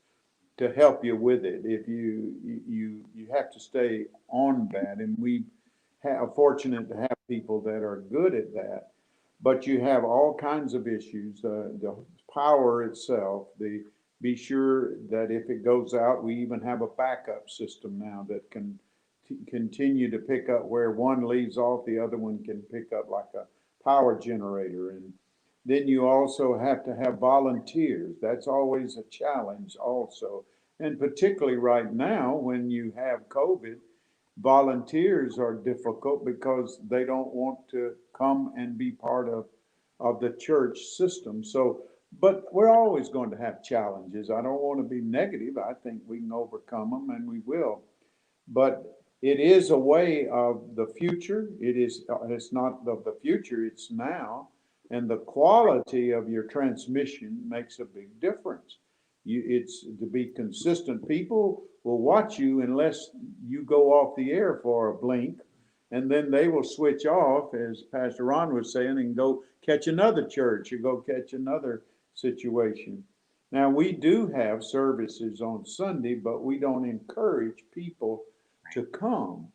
to help you with it. If you have to stay on that, and we are fortunate to have people that are good at that. But you have all kinds of issues. The power itself, be sure that if it goes out, we even have a backup system now that can continue to pick up where one leaves off, the other one can pick up like a power generator. And then you also have to have volunteers. That's always a challenge also. And particularly right now when you have COVID, volunteers are difficult because they don't want to come and be part of the church system. So, but we're always going to have challenges. I don't want to be negative. I think we can overcome them, and we will. But it is a way of the future. It's not of the future, it's now. And the quality of your transmission makes a big difference. It's to be consistent. People will watch you unless you go off the air for a blink, and then they will switch off, as Pastor Ron was saying, and go catch another church or go catch another situation. Now, we do have services on Sunday, but we don't encourage people to come.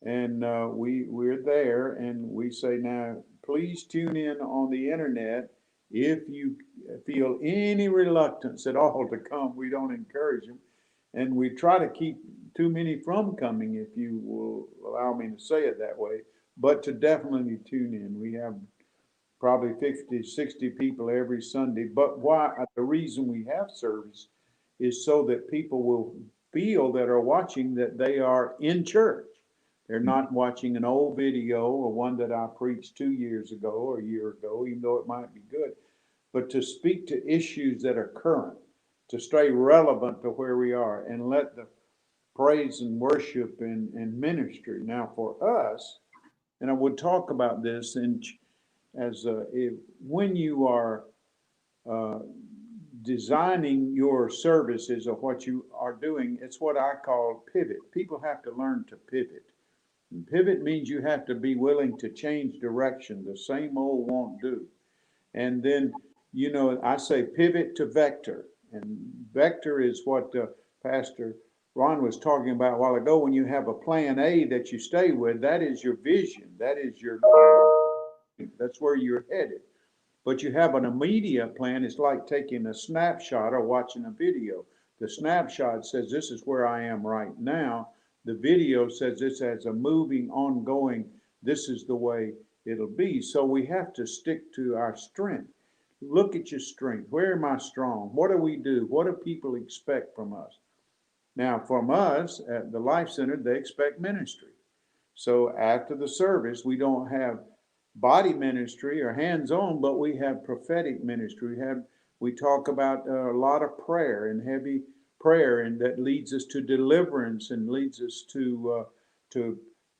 And we're there, and we say, now, please tune in on the internet. If you feel any reluctance at all to come, we don't encourage them. And we try to keep too many from coming, if you will allow me to say it that way, but to definitely tune in. We have probably 50, 60 people every Sunday. But the reason we have service is so that people will feel that are watching that they are in church. They're not watching an old video or one that I preached 2 years ago or a year ago, even though it might be good, but to speak to issues that are current, to stay relevant to where we are, and let the praise and worship and ministry. Now for us, and I would talk about this when you are designing your services or what you are doing, it's what I call pivot. People have to learn to pivot. And pivot means you have to be willing to change direction. The same old won't do. And then, I say pivot to vector. And vector is what Pastor Ron was talking about a while ago. When you have a plan A that you stay with, that is your vision. That's where you're headed. But you have an immediate plan. It's like taking a snapshot or watching a video. The snapshot says, this is where I am right now. The video says this as a moving, ongoing, this is the way it'll be. So we have to stick to our strength. look at your strength. Where am I strong? What do we do? What do people expect from us? Now, from us at the Life Center, they expect ministry. So after the service, we don't have body ministry or hands-on, but we have prophetic ministry. We talk about a lot of prayer and heavy prayer, and that leads us to deliverance and leads us to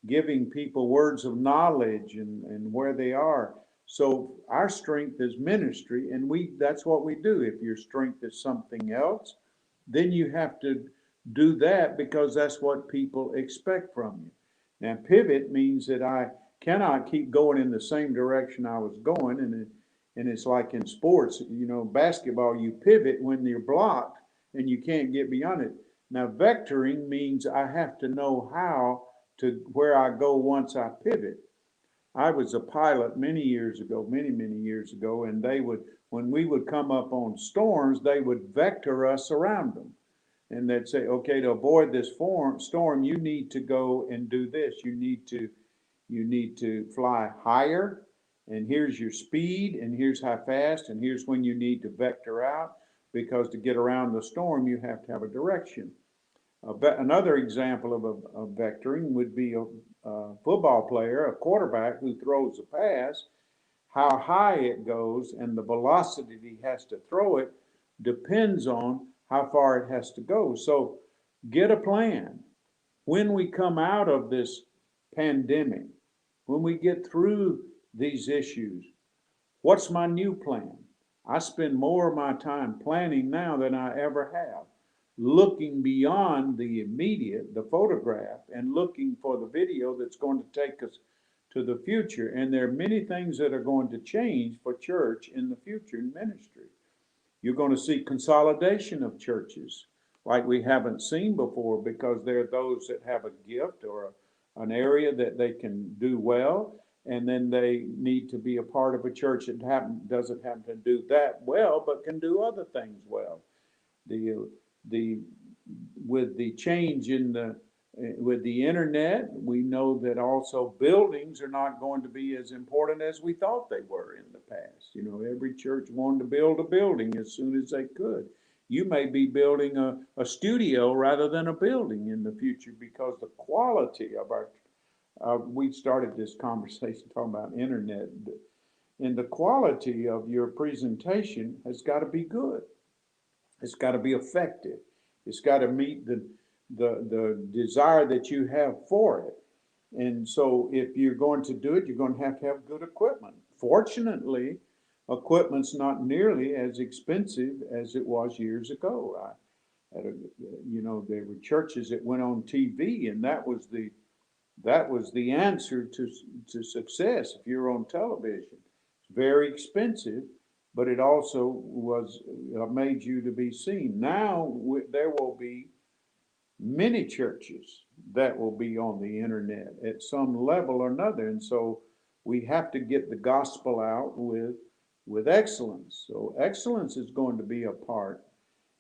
giving people words of knowledge and where they are. So our strength is ministry, and that's what we do. If your strength is something else, then you have to do that because that's what people expect from you. Now, pivot means that I cannot keep going in the same direction I was going, and it's like in sports, basketball, you pivot when you're blocked and you can't get beyond it. Now, vectoring means I have to know how to where I go once I pivot. I was a pilot many years ago, many years ago, and when we would come up on storms, they would vector us around them. And they'd say, okay, to avoid this storm, you need to go and do this. You need to fly higher, and here's your speed, and here's how fast, and here's when you need to vector out, because to get around the storm, you have to have a direction. Another example of vectoring would be a football player, a quarterback who throws a pass. How high it goes and the velocity he has to throw it depends on how far it has to go. So get a plan. When we come out of this pandemic, when we get through these issues, what's my new plan? I spend more of my time planning now than I ever have, looking beyond the immediate, the photograph, and looking for the video that's going to take us to the future. And there are many things that are going to change for church in the future in ministry. You're going to see consolidation of churches like we haven't seen before, because there are those that have a gift or an area that they can do well, and then they need to be a part of a church that doesn't happen to do that well, but can do other things well. The with the change with the internet, we know that also buildings are not going to be as important as we thought they were in the past. Every church wanted to build a building as soon as they could. You may be building a studio rather than a building in the future, because the quality of we started this conversation talking about internet, and the quality of your presentation has got to be good. It's got to be effective. It's got to meet the desire that you have for it. And so if you're going to do it, you're going to have good equipment. Fortunately, equipment's not nearly as expensive as it was years ago. There were churches that went on TV, and that was the answer to success. If you're on television, it's very expensive, but it also was made you to be seen. Now there will be many churches that will be on the internet at some level or another, and so we have to get the gospel out with excellence. So excellence is going to be a part,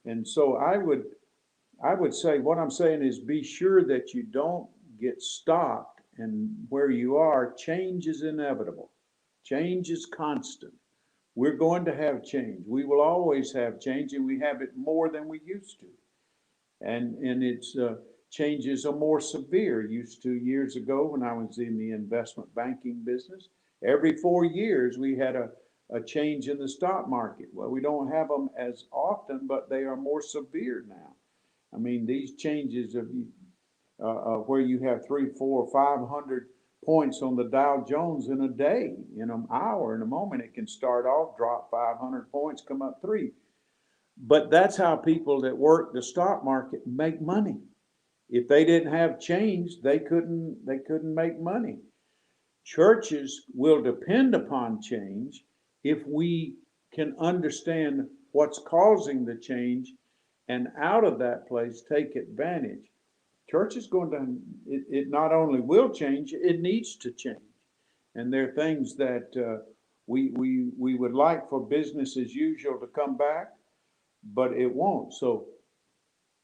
and so I would say, what I'm saying is, be sure that you don't get stopped, and where you are, change is inevitable. Change is constant. We're going to have change. We will always have change, and we have it more than we used to. And its changes are more severe. Used to years ago, when I was in the investment banking business, every 4 years we had a change in the stock market. Well, we don't have them as often, but they are more severe now. I mean, these changes of where you have 300, 400, 500 points on the Dow Jones in a day, in an hour, in a moment, it can start off, drop 500 points, come up 3. But that's how people that work the stock market make money. If they didn't have change, they couldn't make money. Churches will depend upon change if we can understand what's causing the change, and out of that place take advantage. Church is going to, it not only will change, it needs to change. And there are things that we would like for business as usual to come back, but it won't. So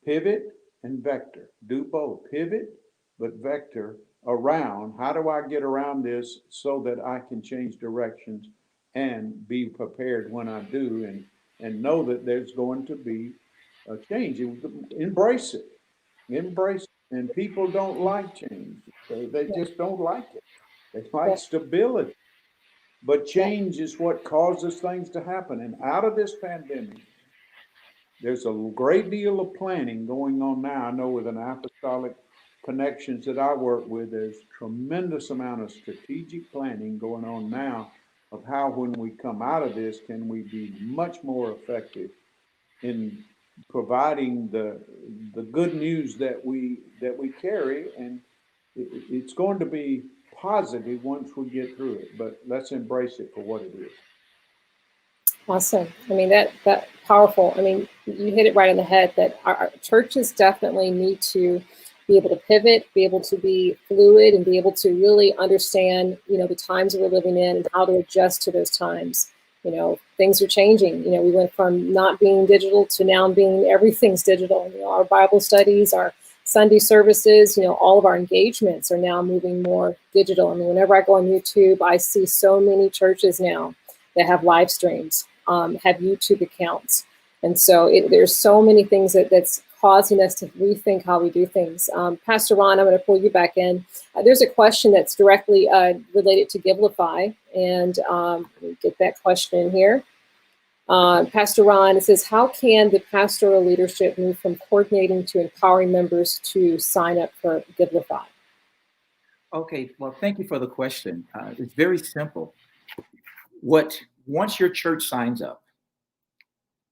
pivot and vector, do both. Pivot, but vector around. How do I get around this so that I can change directions and be prepared when I do, and know that there's going to be a change. Embrace it. Embrace it. And people don't like change. They just don't like it. They like stability. But change is what causes things to happen. And out of this pandemic, there's a great deal of planning going on now. I know with an apostolic connections that I work with, there's tremendous amount of strategic planning going on now of how, when we come out of this, can we be much more effective in providing the good news that we carry. And it's going to be positive once we get through it, but let's embrace it for what it is. Awesome. I mean, that powerful. I mean, you hit it right on the head that our churches definitely need to be able to pivot, be able to be fluid, and be able to really understand, the times that we're living in and how to adjust to those times. Things are changing. We went from not being digital to now being everything's digital. Our Bible studies, our Sunday services, all of our engagements are now moving more digital. I mean, whenever I go on YouTube, I see so many churches now that have live streams, have YouTube accounts. And so there's so many things that's causing us to rethink how we do things. Pastor Ron, I'm going to pull you back in. There's a question that's directly related to Gimplify, and let me get that question in here. Pastor Ron, it says, how can the pastoral leadership move from coordinating to empowering members to sign up for Gimplify? Okay, well, thank you for the question. It's very simple. Once your church signs up,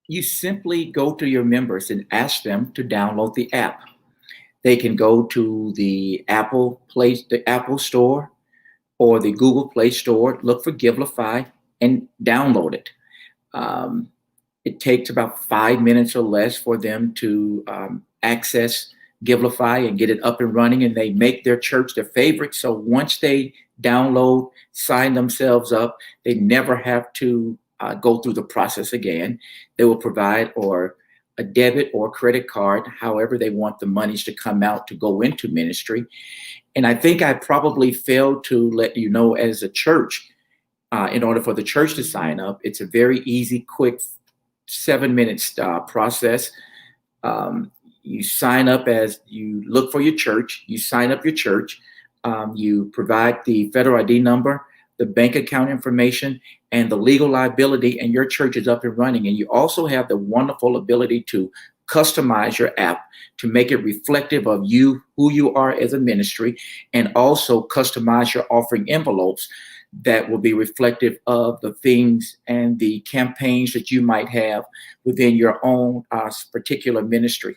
you simply go to your members and ask them to download the app. They can go to the Apple Store or the Google Play Store, look for Gimplify and download it. It takes about 5 minutes or less for them to access Gimplify and get it up and running, and they make their church their favorite. So once they download, sign themselves up, they never have to go through the process again. They will provide or a debit or credit card, however they want the monies to come out to go into ministry. And I think I probably failed to let you know, as a church, in order for the church to sign up, it's a very easy, quick 7-minute process. You sign up as you look for your church, you sign up your church, you provide the federal ID number, the bank account information, and the legal liability, and your church is up and running. And you also have the wonderful ability to customize your app to make it reflective of you, who you are as a ministry, and also customize your offering envelopes that will be reflective of the things and the campaigns that you might have within your own particular ministry.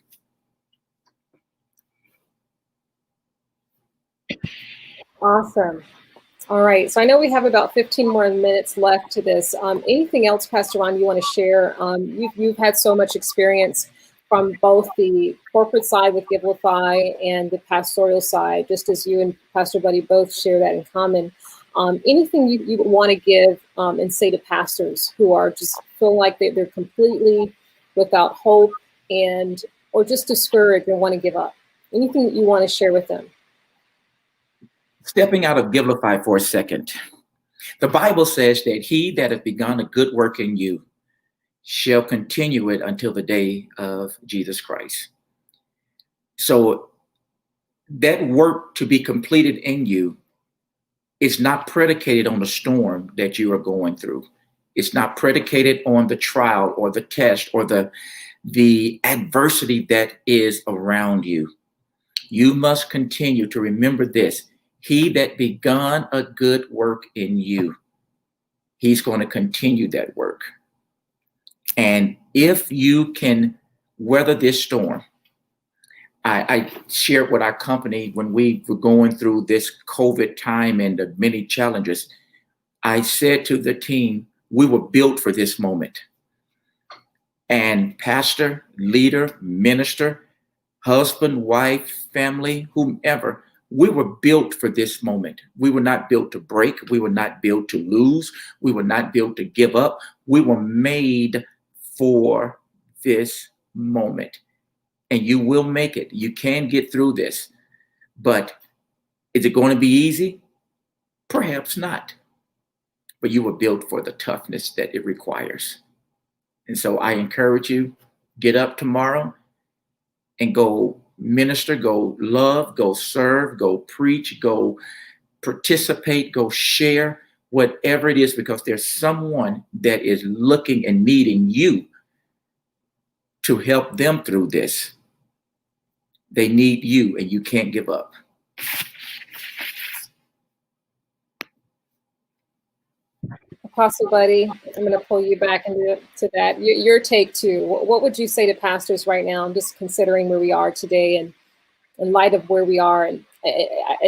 Awesome. All right. So I know we have about 15 more minutes left to this. Anything else, Pastor Ron, you want to share? You've had so much experience from both the corporate side with Gimplify and the pastoral side, just as you and Pastor Buddy both share that in common. Anything you want to give and say to pastors who are just feel like they're completely without hope or just discouraged and want to give up? Anything that you want to share with them? Stepping out of Gimplify for a second, the Bible says that he that hath begun a good work in you shall continue it until the day of Jesus Christ. So that work to be completed in you is not predicated on the storm that you are going through. It's not predicated on the trial or the test or the adversity that is around you. You must continue to remember this. He that begun a good work in you, he's going to continue that work. And if you can weather this storm, I shared with our company when we were going through this COVID time and the many challenges, I said to the team, we were built for this moment. And pastor, leader, minister, husband, wife, family, whomever, we were built for this moment. We were not built to break. We were not built to lose. We were not built to give up. We were made for this moment. And you will make it. You can get through this. But is it going to be easy? Perhaps not. but you were built for the toughness that it requires. And so I encourage you, get up tomorrow and go minister, go love, go serve, go preach, go participate, go share, whatever it is, because there's someone that is looking and needing you to help them through this. They need you, and you can't give up. Apostle Buddy, I'm going to pull you back into that. Your take too. What would you say to pastors right now? I'm just considering where we are today, and in light of where we are, and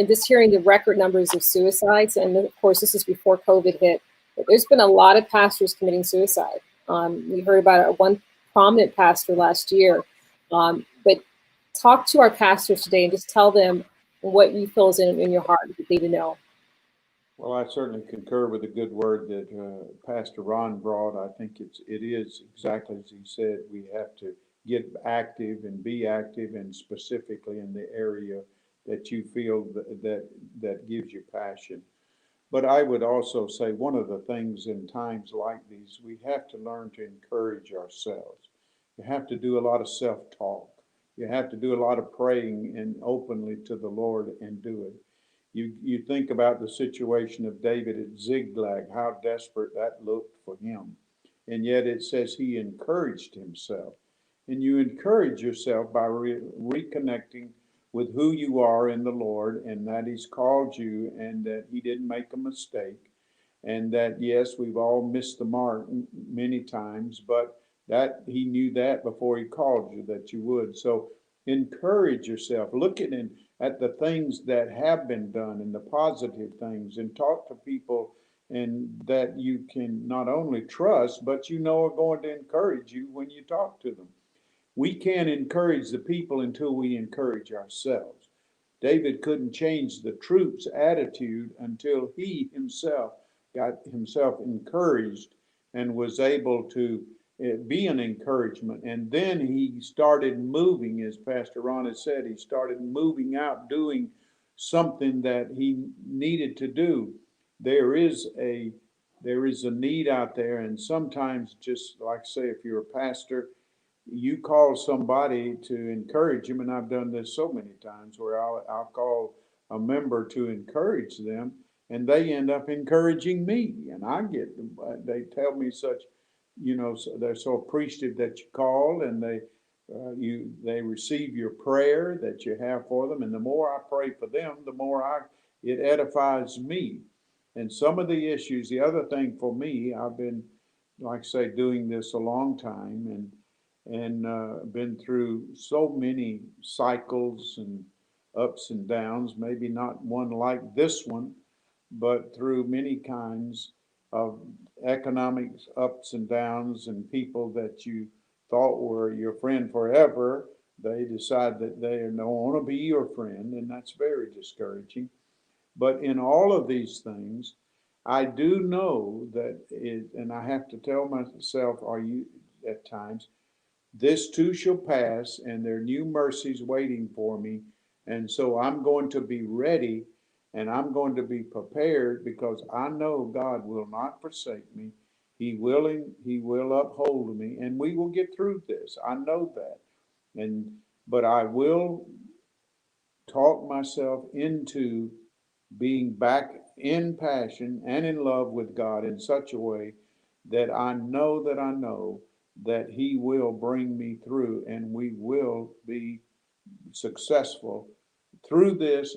just hearing the record numbers of suicides. And of course, this is before COVID hit. But there's been a lot of pastors committing suicide. We heard about one prominent pastor last year. But talk to our pastors today and just tell them what you feel is in your heart that they need to know. Well, I certainly concur with the good word that Pastor Ron brought. I think it is exactly as he said. We have to get active and be active, and specifically in the area that you feel that gives you passion. But I would also say one of the things in times like these, we have to learn to encourage ourselves. You have to do a lot of self-talk. You have to do a lot of praying and openly to the Lord and do it. You think about the situation of David at Ziklag, how desperate that looked for him. And yet it says he encouraged himself. And you encourage yourself by reconnecting with who you are in the Lord, and that he's called you, and that he didn't make a mistake. And that, yes, we've all missed the mark many times, but that he knew that before he called you, that you would. So encourage yourself. Look at the things that have been done and the positive things, and talk to people and that you can not only trust, but you know are going to encourage you when you talk to them. We can't encourage the people until we encourage ourselves. David couldn't change the troops' attitude until he himself got himself encouraged and was able to be an encouragement. And then he started moving, as Pastor Ron has said, he started moving out, doing something that he needed to do. There is a need out there, and sometimes, just like say, if you're a pastor, you call somebody to encourage them, and I've done this so many times where I'll call a member to encourage them, and they end up encouraging me, and they tell me such, they're so appreciative that you called, and they receive your prayer that you have for them, and the more I pray for them, the more it edifies me. And some of the issues, the other thing for me, I've been, like I say, doing this a long time, and been through so many cycles and ups and downs, maybe not one like this one, but through many kinds of economic ups and downs, and people that you thought were your friend forever, they decide that they don't want to be your friend, and that's very discouraging. But in all of these things, I do know that and I have to tell myself, at times, this too shall pass, and there are new mercies waiting for me. And so I'm going to be ready, and I'm going to be prepared, because I know God will not forsake me. He will uphold me, and we will get through this. I know that. But I will talk myself into being back in passion and in love with God in such a way that I know that he will bring me through, and we will be successful through this.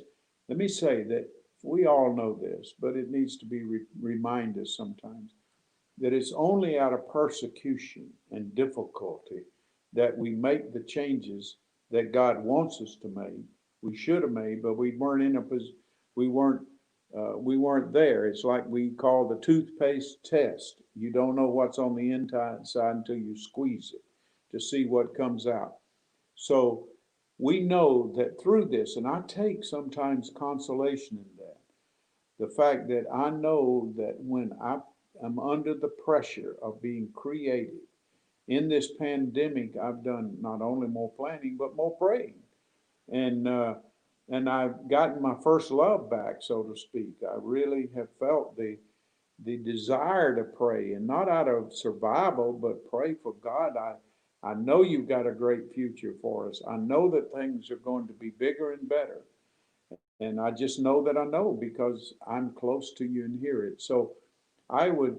Let me say that we all know this, but it needs to be reminded sometimes that it's only out of persecution and difficulty that we make the changes that God wants us to make. We should have made, but we weren't in a position. We weren't there. It's like we call the toothpaste test. You don't know what's on the inside until you squeeze it to see what comes out. So we know that through this, and I take sometimes consolation in that, the fact that I know that when I am under the pressure of being creative in this pandemic, I've done not only more planning, but more praying. And, and I've gotten my first love back, so to speak. I really have felt the desire to pray, and not out of survival, but pray for God. I know you've got a great future for us. I know that things are going to be bigger and better. And I just know that I know because I'm close to you and hear it. So I would,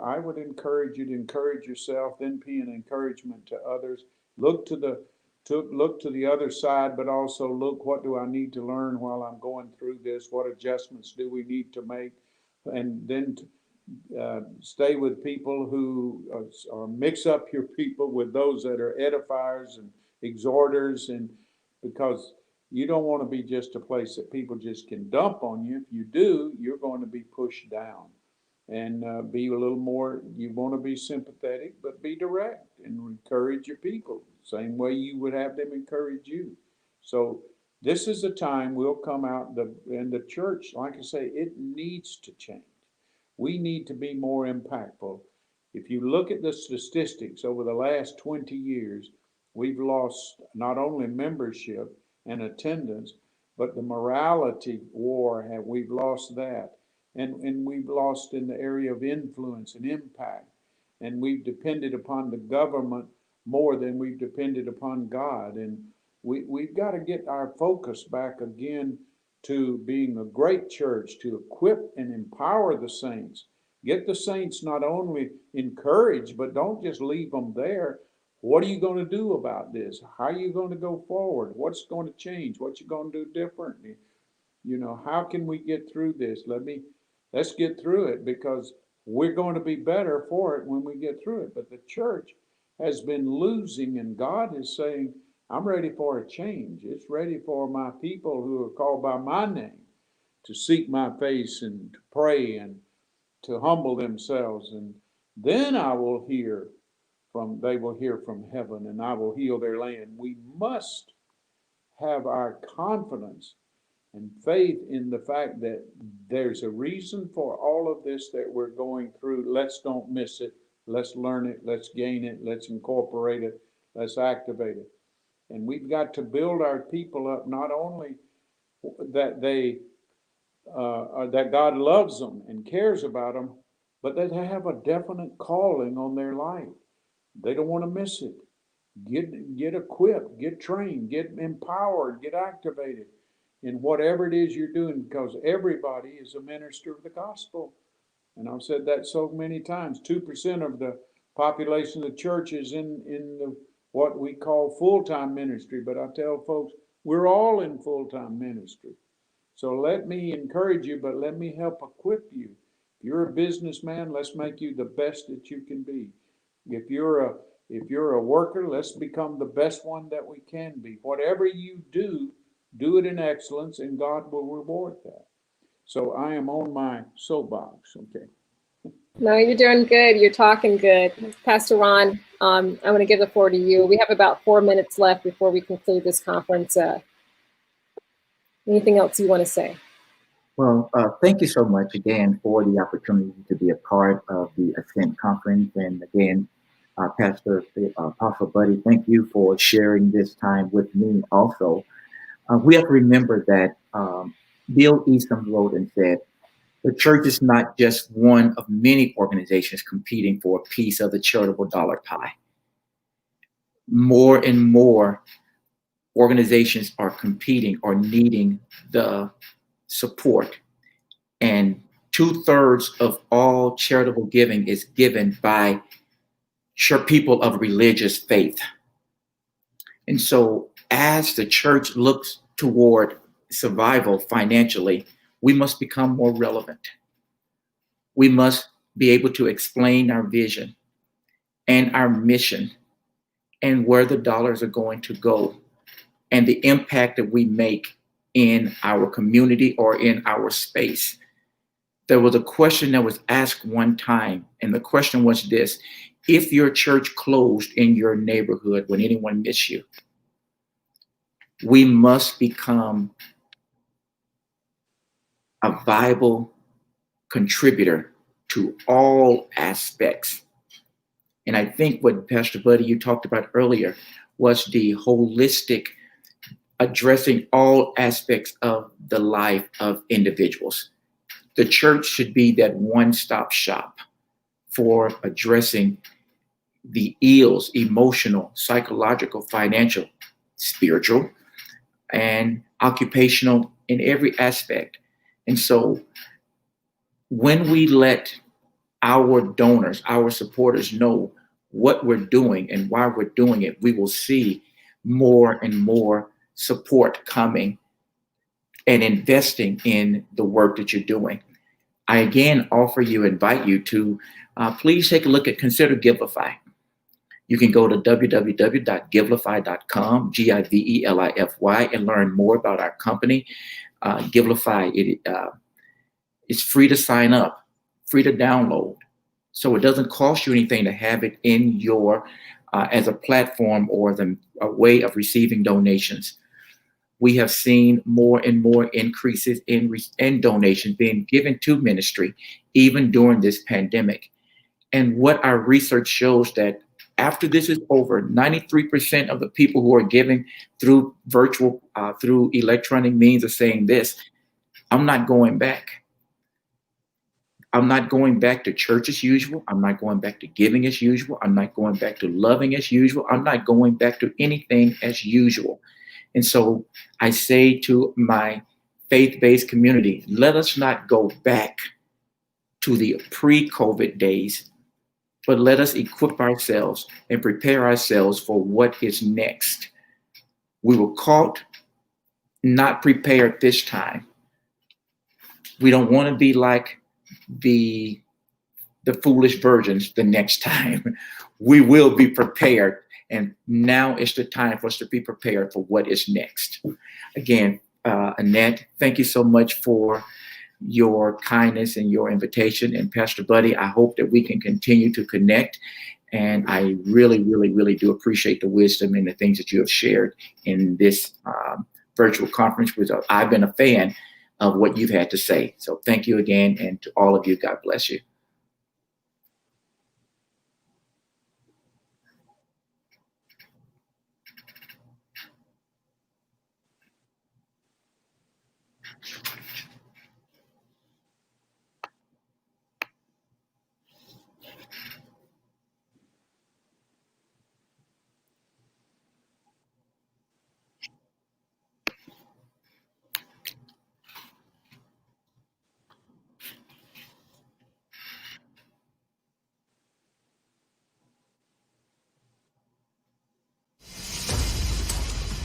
I would encourage you to encourage yourself, then be an encouragement to others. Look to the look to the other side, but also look, what do I need to learn while I'm going through this? What adjustments do we need to make? And then stay with people who or mix up your people with those that are edifiers and exhorters, and because you don't want to be just a place that people just can dump on you. If you do, you're going to be pushed down. And be a little more, you want to be sympathetic, but be direct and encourage your people, same way you would have them encourage you. So this is a time we'll come out, and the church, like I say, it needs to change. We need to be more impactful. If you look at the statistics over the last 20 years, we've lost not only membership and attendance, but the morality war, we've lost that. And we've lost in the area of influence and impact. And we've depended upon the government more than we've depended upon God. And we've got to get our focus back again to being a great church, to equip and empower the saints. Get the saints not only encouraged, but don't just leave them there. What are you going to do about this? How are you going to go forward? What's going to change? What you going to do differently? How can we get through this? Let's get through it, because we're going to be better for it when we get through it. But the church has been losing, and God is saying, I'm ready for a change. It's ready for my people who are called by my name to seek my face and to pray and to humble themselves. And then they will hear from heaven, and I will heal their land. We must have our confidence and faith in the fact that there's a reason for all of this that we're going through. Let's don't miss it. Let's learn it. Let's gain it. Let's incorporate it. Let's activate it. And we've got to build our people up, not only that that God loves them and cares about them, but that they have a definite calling on their life. They don't want to miss it. Get equipped, get trained, get empowered, get activated in whatever it is you're doing, because everybody is a minister of the gospel. And I've said that so many times. 2% of the population of the church is in the what we call full-time ministry. But I tell folks, we're all in full-time ministry. So let me encourage you, but let me help equip you. If you're a businessman, let's make you the best that you can be. If you're a worker, let's become the best one that we can be. Whatever you do, do it in excellence, and God will reward that. So I am on my soapbox, okay? No, you're doing good. You're talking good. Pastor Ron, I'm going to give the floor to you. We have about 4 minutes left before we conclude this conference. Anything else you want to say? Well, thank you so much again for the opportunity to be a part of the Ascent conference. And again, Pastor Apostle Buddy, thank you for sharing this time with me also. We have to remember that Bill Easton wrote and said, the church is not just one of many organizations competing for a piece of the charitable dollar pie. More and more organizations are competing or needing the support. And 2/3 of all charitable giving is given by people of religious faith. And so as the church looks toward survival financially, we must become more relevant. We must be able to explain our vision and our mission and where the dollars are going to go and the impact that we make in our community or in our space. There was a question that was asked one time, and the question was this: if your church closed in your neighborhood, would anyone miss you? We must become a viable contributor to all aspects. And I think what Pastor Buddy, you talked about earlier, was the holistic addressing all aspects of the life of individuals. The church should be that one-stop shop for addressing the ills, emotional, psychological, financial, spiritual, and occupational in every aspect. And so when we let our donors, our supporters know what we're doing and why we're doing it, we will see more and more support coming and investing in the work that you're doing. I again invite you to please take a look at, consider Gimplify. You can go to www.gimplify.com, Givelify, and learn more about our company. Gimplify, it's free to sign up, free to download. So it doesn't cost you anything to have it in your, as a platform or a way of receiving donations. We have seen more and more increases in donations being given to ministry, even during this pandemic. And what our research shows that after this is over, 93% of the people who are giving through virtual, through electronic means are saying this: I'm not going back. I'm not going back to church as usual. I'm not going back to giving as usual. I'm not going back to loving as usual. I'm not going back to anything as usual. And so I say to my faith-based community, let us not go back to the pre-COVID days, but let us equip ourselves and prepare ourselves for what is next. We were caught not prepared this time. We don't want to be like the foolish virgins the next time. We will be prepared. And now is the time for us to be prepared for what is next. Again, Annette, thank you so much for your kindness and your invitation. And Pastor Buddy, I hope that we can continue to connect. And I really, really, really do appreciate the wisdom and the things that you have shared in this virtual conference. I've been a fan of what you've had to say. So thank you again. And to all of you, God bless you.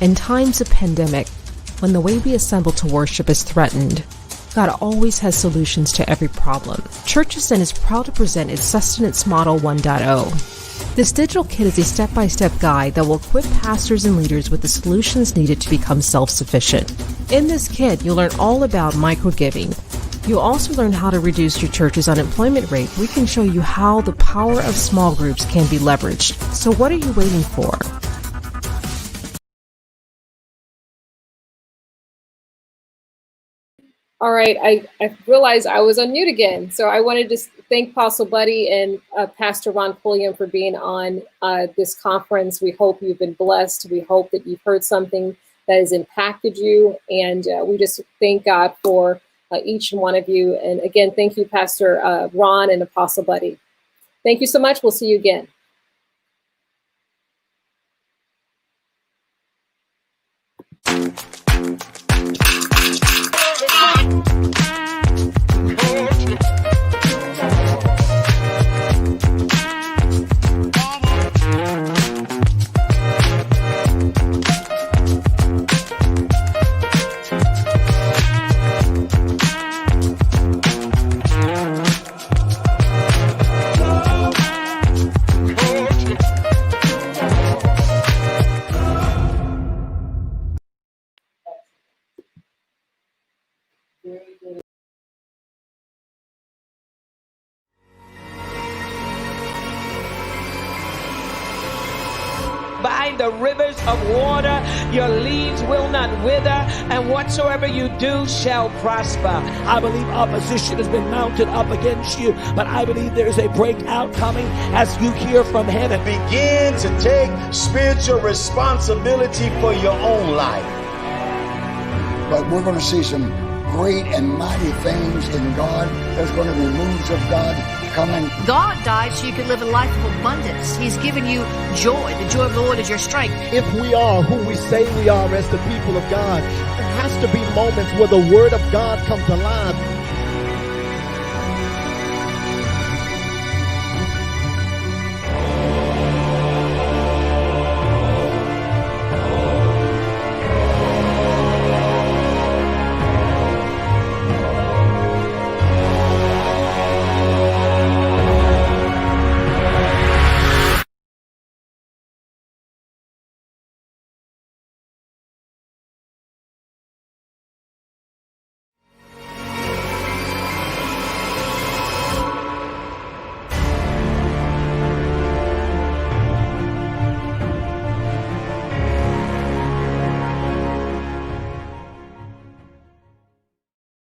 In times of pandemic, when the way we assemble to worship is threatened, God always has solutions to every problem. Church Ascent is proud to present its Sustenance Model 1.0. This digital kit is a step-by-step guide that will equip pastors and leaders with the solutions needed to become self-sufficient. In this kit, you'll learn all about microgiving. You'll also learn how to reduce your church's unemployment rate. We can show you how the power of small groups can be leveraged. So what are you waiting for? All right, I realized I was on mute again. So I wanted to thank Apostle Buddy and Pastor Ron Pulliam for being on this conference. We hope you've been blessed. We hope that you've heard something that has impacted you. And we just thank God for each and one of you. And again, thank you, Pastor Ron and Apostle Buddy. Thank you so much. We'll see you again. By the rivers of water, your leaves will not wither, and whatsoever you do shall prosper. I believe opposition has been mounted up against you, but I believe there is a breakout coming as you hear from heaven. Begin to take spiritual responsibility for your own life. But we're going to see some great and mighty things in God. There's going to be moves of God coming. God died so you could live a life of abundance. He's given you joy. The joy of the Lord is your strength. If we are who we say we are as the people of God, there has to be moments where the word of God comes alive.